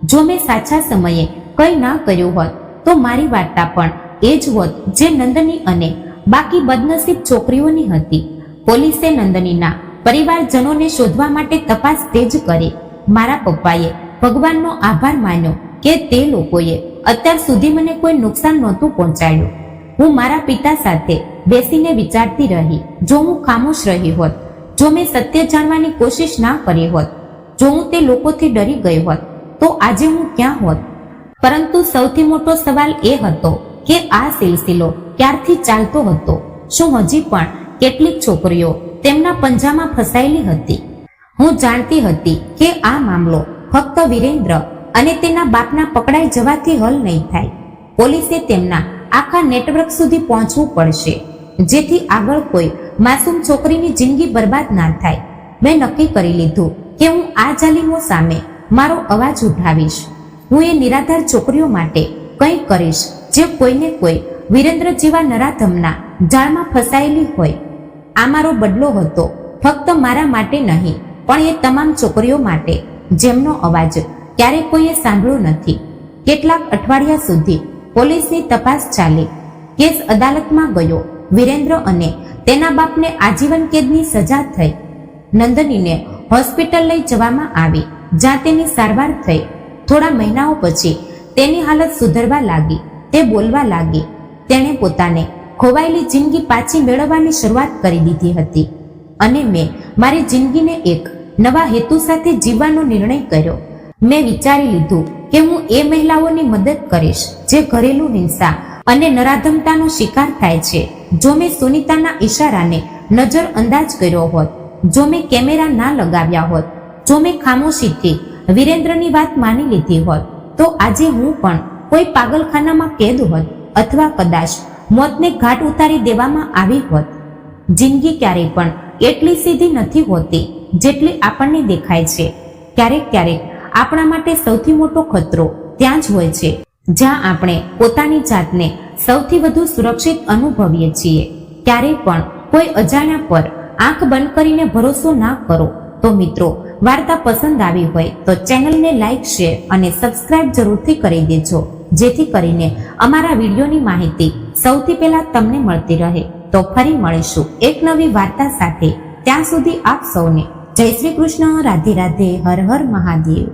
જો મેં સાચા સમયે કંઈ ના કર્યું હોત તો મારી વાર્તા પણ એ જ હોત જે નંદની અને બાકી બદનસીબ છોકરીઓની હતી. પોલીસે નંદનીના પરિવારજનોને શોધવા માટે તપાસ તેજ કરી. મારા પપ્પાએ ભગવાનનો આભાર માન્યો કે તે લોકોએ અત્યાર સુધી મને કોઈ નુકસાન નહોતું પહોંચાડ્યું. હું મારા પિતા સાથે બેસીને વિચારતી રહી. જો હું ખામોશ રહી હોત, જો મેં સત્ય જાણવાની કોશિશ ના કરી હોત, જો હું તે લોકોથી ડરી ગઈ હોત તો આજે હું ક્યાં હોત? પરંતુ સૌથી મોટો સવાલ એ હતો કે આ સિલસિલો ક્યારથી ચાલતો હતો? શું હજી પણ કેટલીક છોકરીઓ તેમના પંજામાં ફસાયેલી હતી? હું જાણતી હતી કે આ મામલો ફક્ત વિરેન્દ્ર અને તેના બાપના પકડાઈ જવાથી હલ નહીં થાય. પોલીસે તેમના આખા નેટવર્ક સુધી પહોંચવું પડશે જેથી આગળ કોઈ માસૂમ છોકરીની જિંદગી બરબાદ ના થાય. મેં નક્કી કરી લીધું કે હું આ જાલિમો સામે મારો અવાજ ઉઠાવીશ. હું એ નિરાધાર છોકરીઓ માટે કંઈ કરીશ જે કોઈને કોઈ વિરેન્દ્ર જેવા નરાધમના જાળમાં ફસાયેલી હોય. આ મારો બદલો હતો, ફક્ત મારા માટે નહીં પણ એ તમામ છોકરીઓ માટે જેમનો અવાજ ક્યારે કોઈએ સાંભળ્યો નથી. કેટલાક અઠવાડિયા સુધી પોલીસની તપાસ ચાલી. કેસ અદાલતમાં ગયો. વિરેન્દ્ર અને તેના બાપને આજીવન કેદની સજા થઈ. નંદનીને હોસ્પિટલ લઈ જવામાં આવી જ્યાં તેની સારવાર થઈ. થોડા મહિનાઓ પછી તેની હાલત સુધરવા લાગી. તે બોલવા લાગી. તેણે પોતાને ખોવાયેલી જિંદગી પાછી મેળવવાની શરૂઆત કરી દીધી હતી અને મેં મારી જિંદગીને એક નવા હેતુ સાથે જીવવાનો નિર્ણય કર્યો. મેં વિચારી લીધું કે હું એ મહિલાઓની મદદ કરીશ જે ઘરેલું હિંસા અને નરાધમતાનો શિકાર થાય છે. જો મેં સુનીતાના ઈશારાને નજર અંદાજ કર્યો હોત, જો મેં કેમેરા ના લગાવ્યા હોત, જો મેં ખામોશીથી વિરેન્દ્રની વાત માની લીધી હોત તો આજે હું પણ કોઈ પાગલખાનામાં કેદ હોત અથવા કદાચ મોતને ઘાટ ઉતારી દેવામાં આવી હોત. જિંદગી ક્યારેય પણ એટલી સીધી નથી હોતી જેટલી આપણને દેખાય છે. ક્યારેક ક્યારેક આપણા માટે સૌથી મોટો ખતરો ત્યાં જ હોય છે જ્યાં આપણે પોતાની જાતને સૌથી વધુ સુરક્ષિત અનુભવીએ છીએ. ક્યારેય પણ કોઈ અજાણ્યા પર આંખ બંધ કરીને ભરોસો ના કરો. તો મિત્રો, વાર્તા પસંદ આવી હોય તો ચેનલને લાઈક, શેર અને સબસ્ક્રાઇબ જરૂરથી કરી દેજો જેથી કરીને અમારા વિડીયોની માહિતી સૌથી પહેલા તમને મળતી રહે. તો ફરી મળીશું એક નવી વાર્તા સાથે. ત્યાં સુધી આપ સૌને જય શ્રી કૃષ્ણ, રાધે રાધે, હર હર મહાદેવ.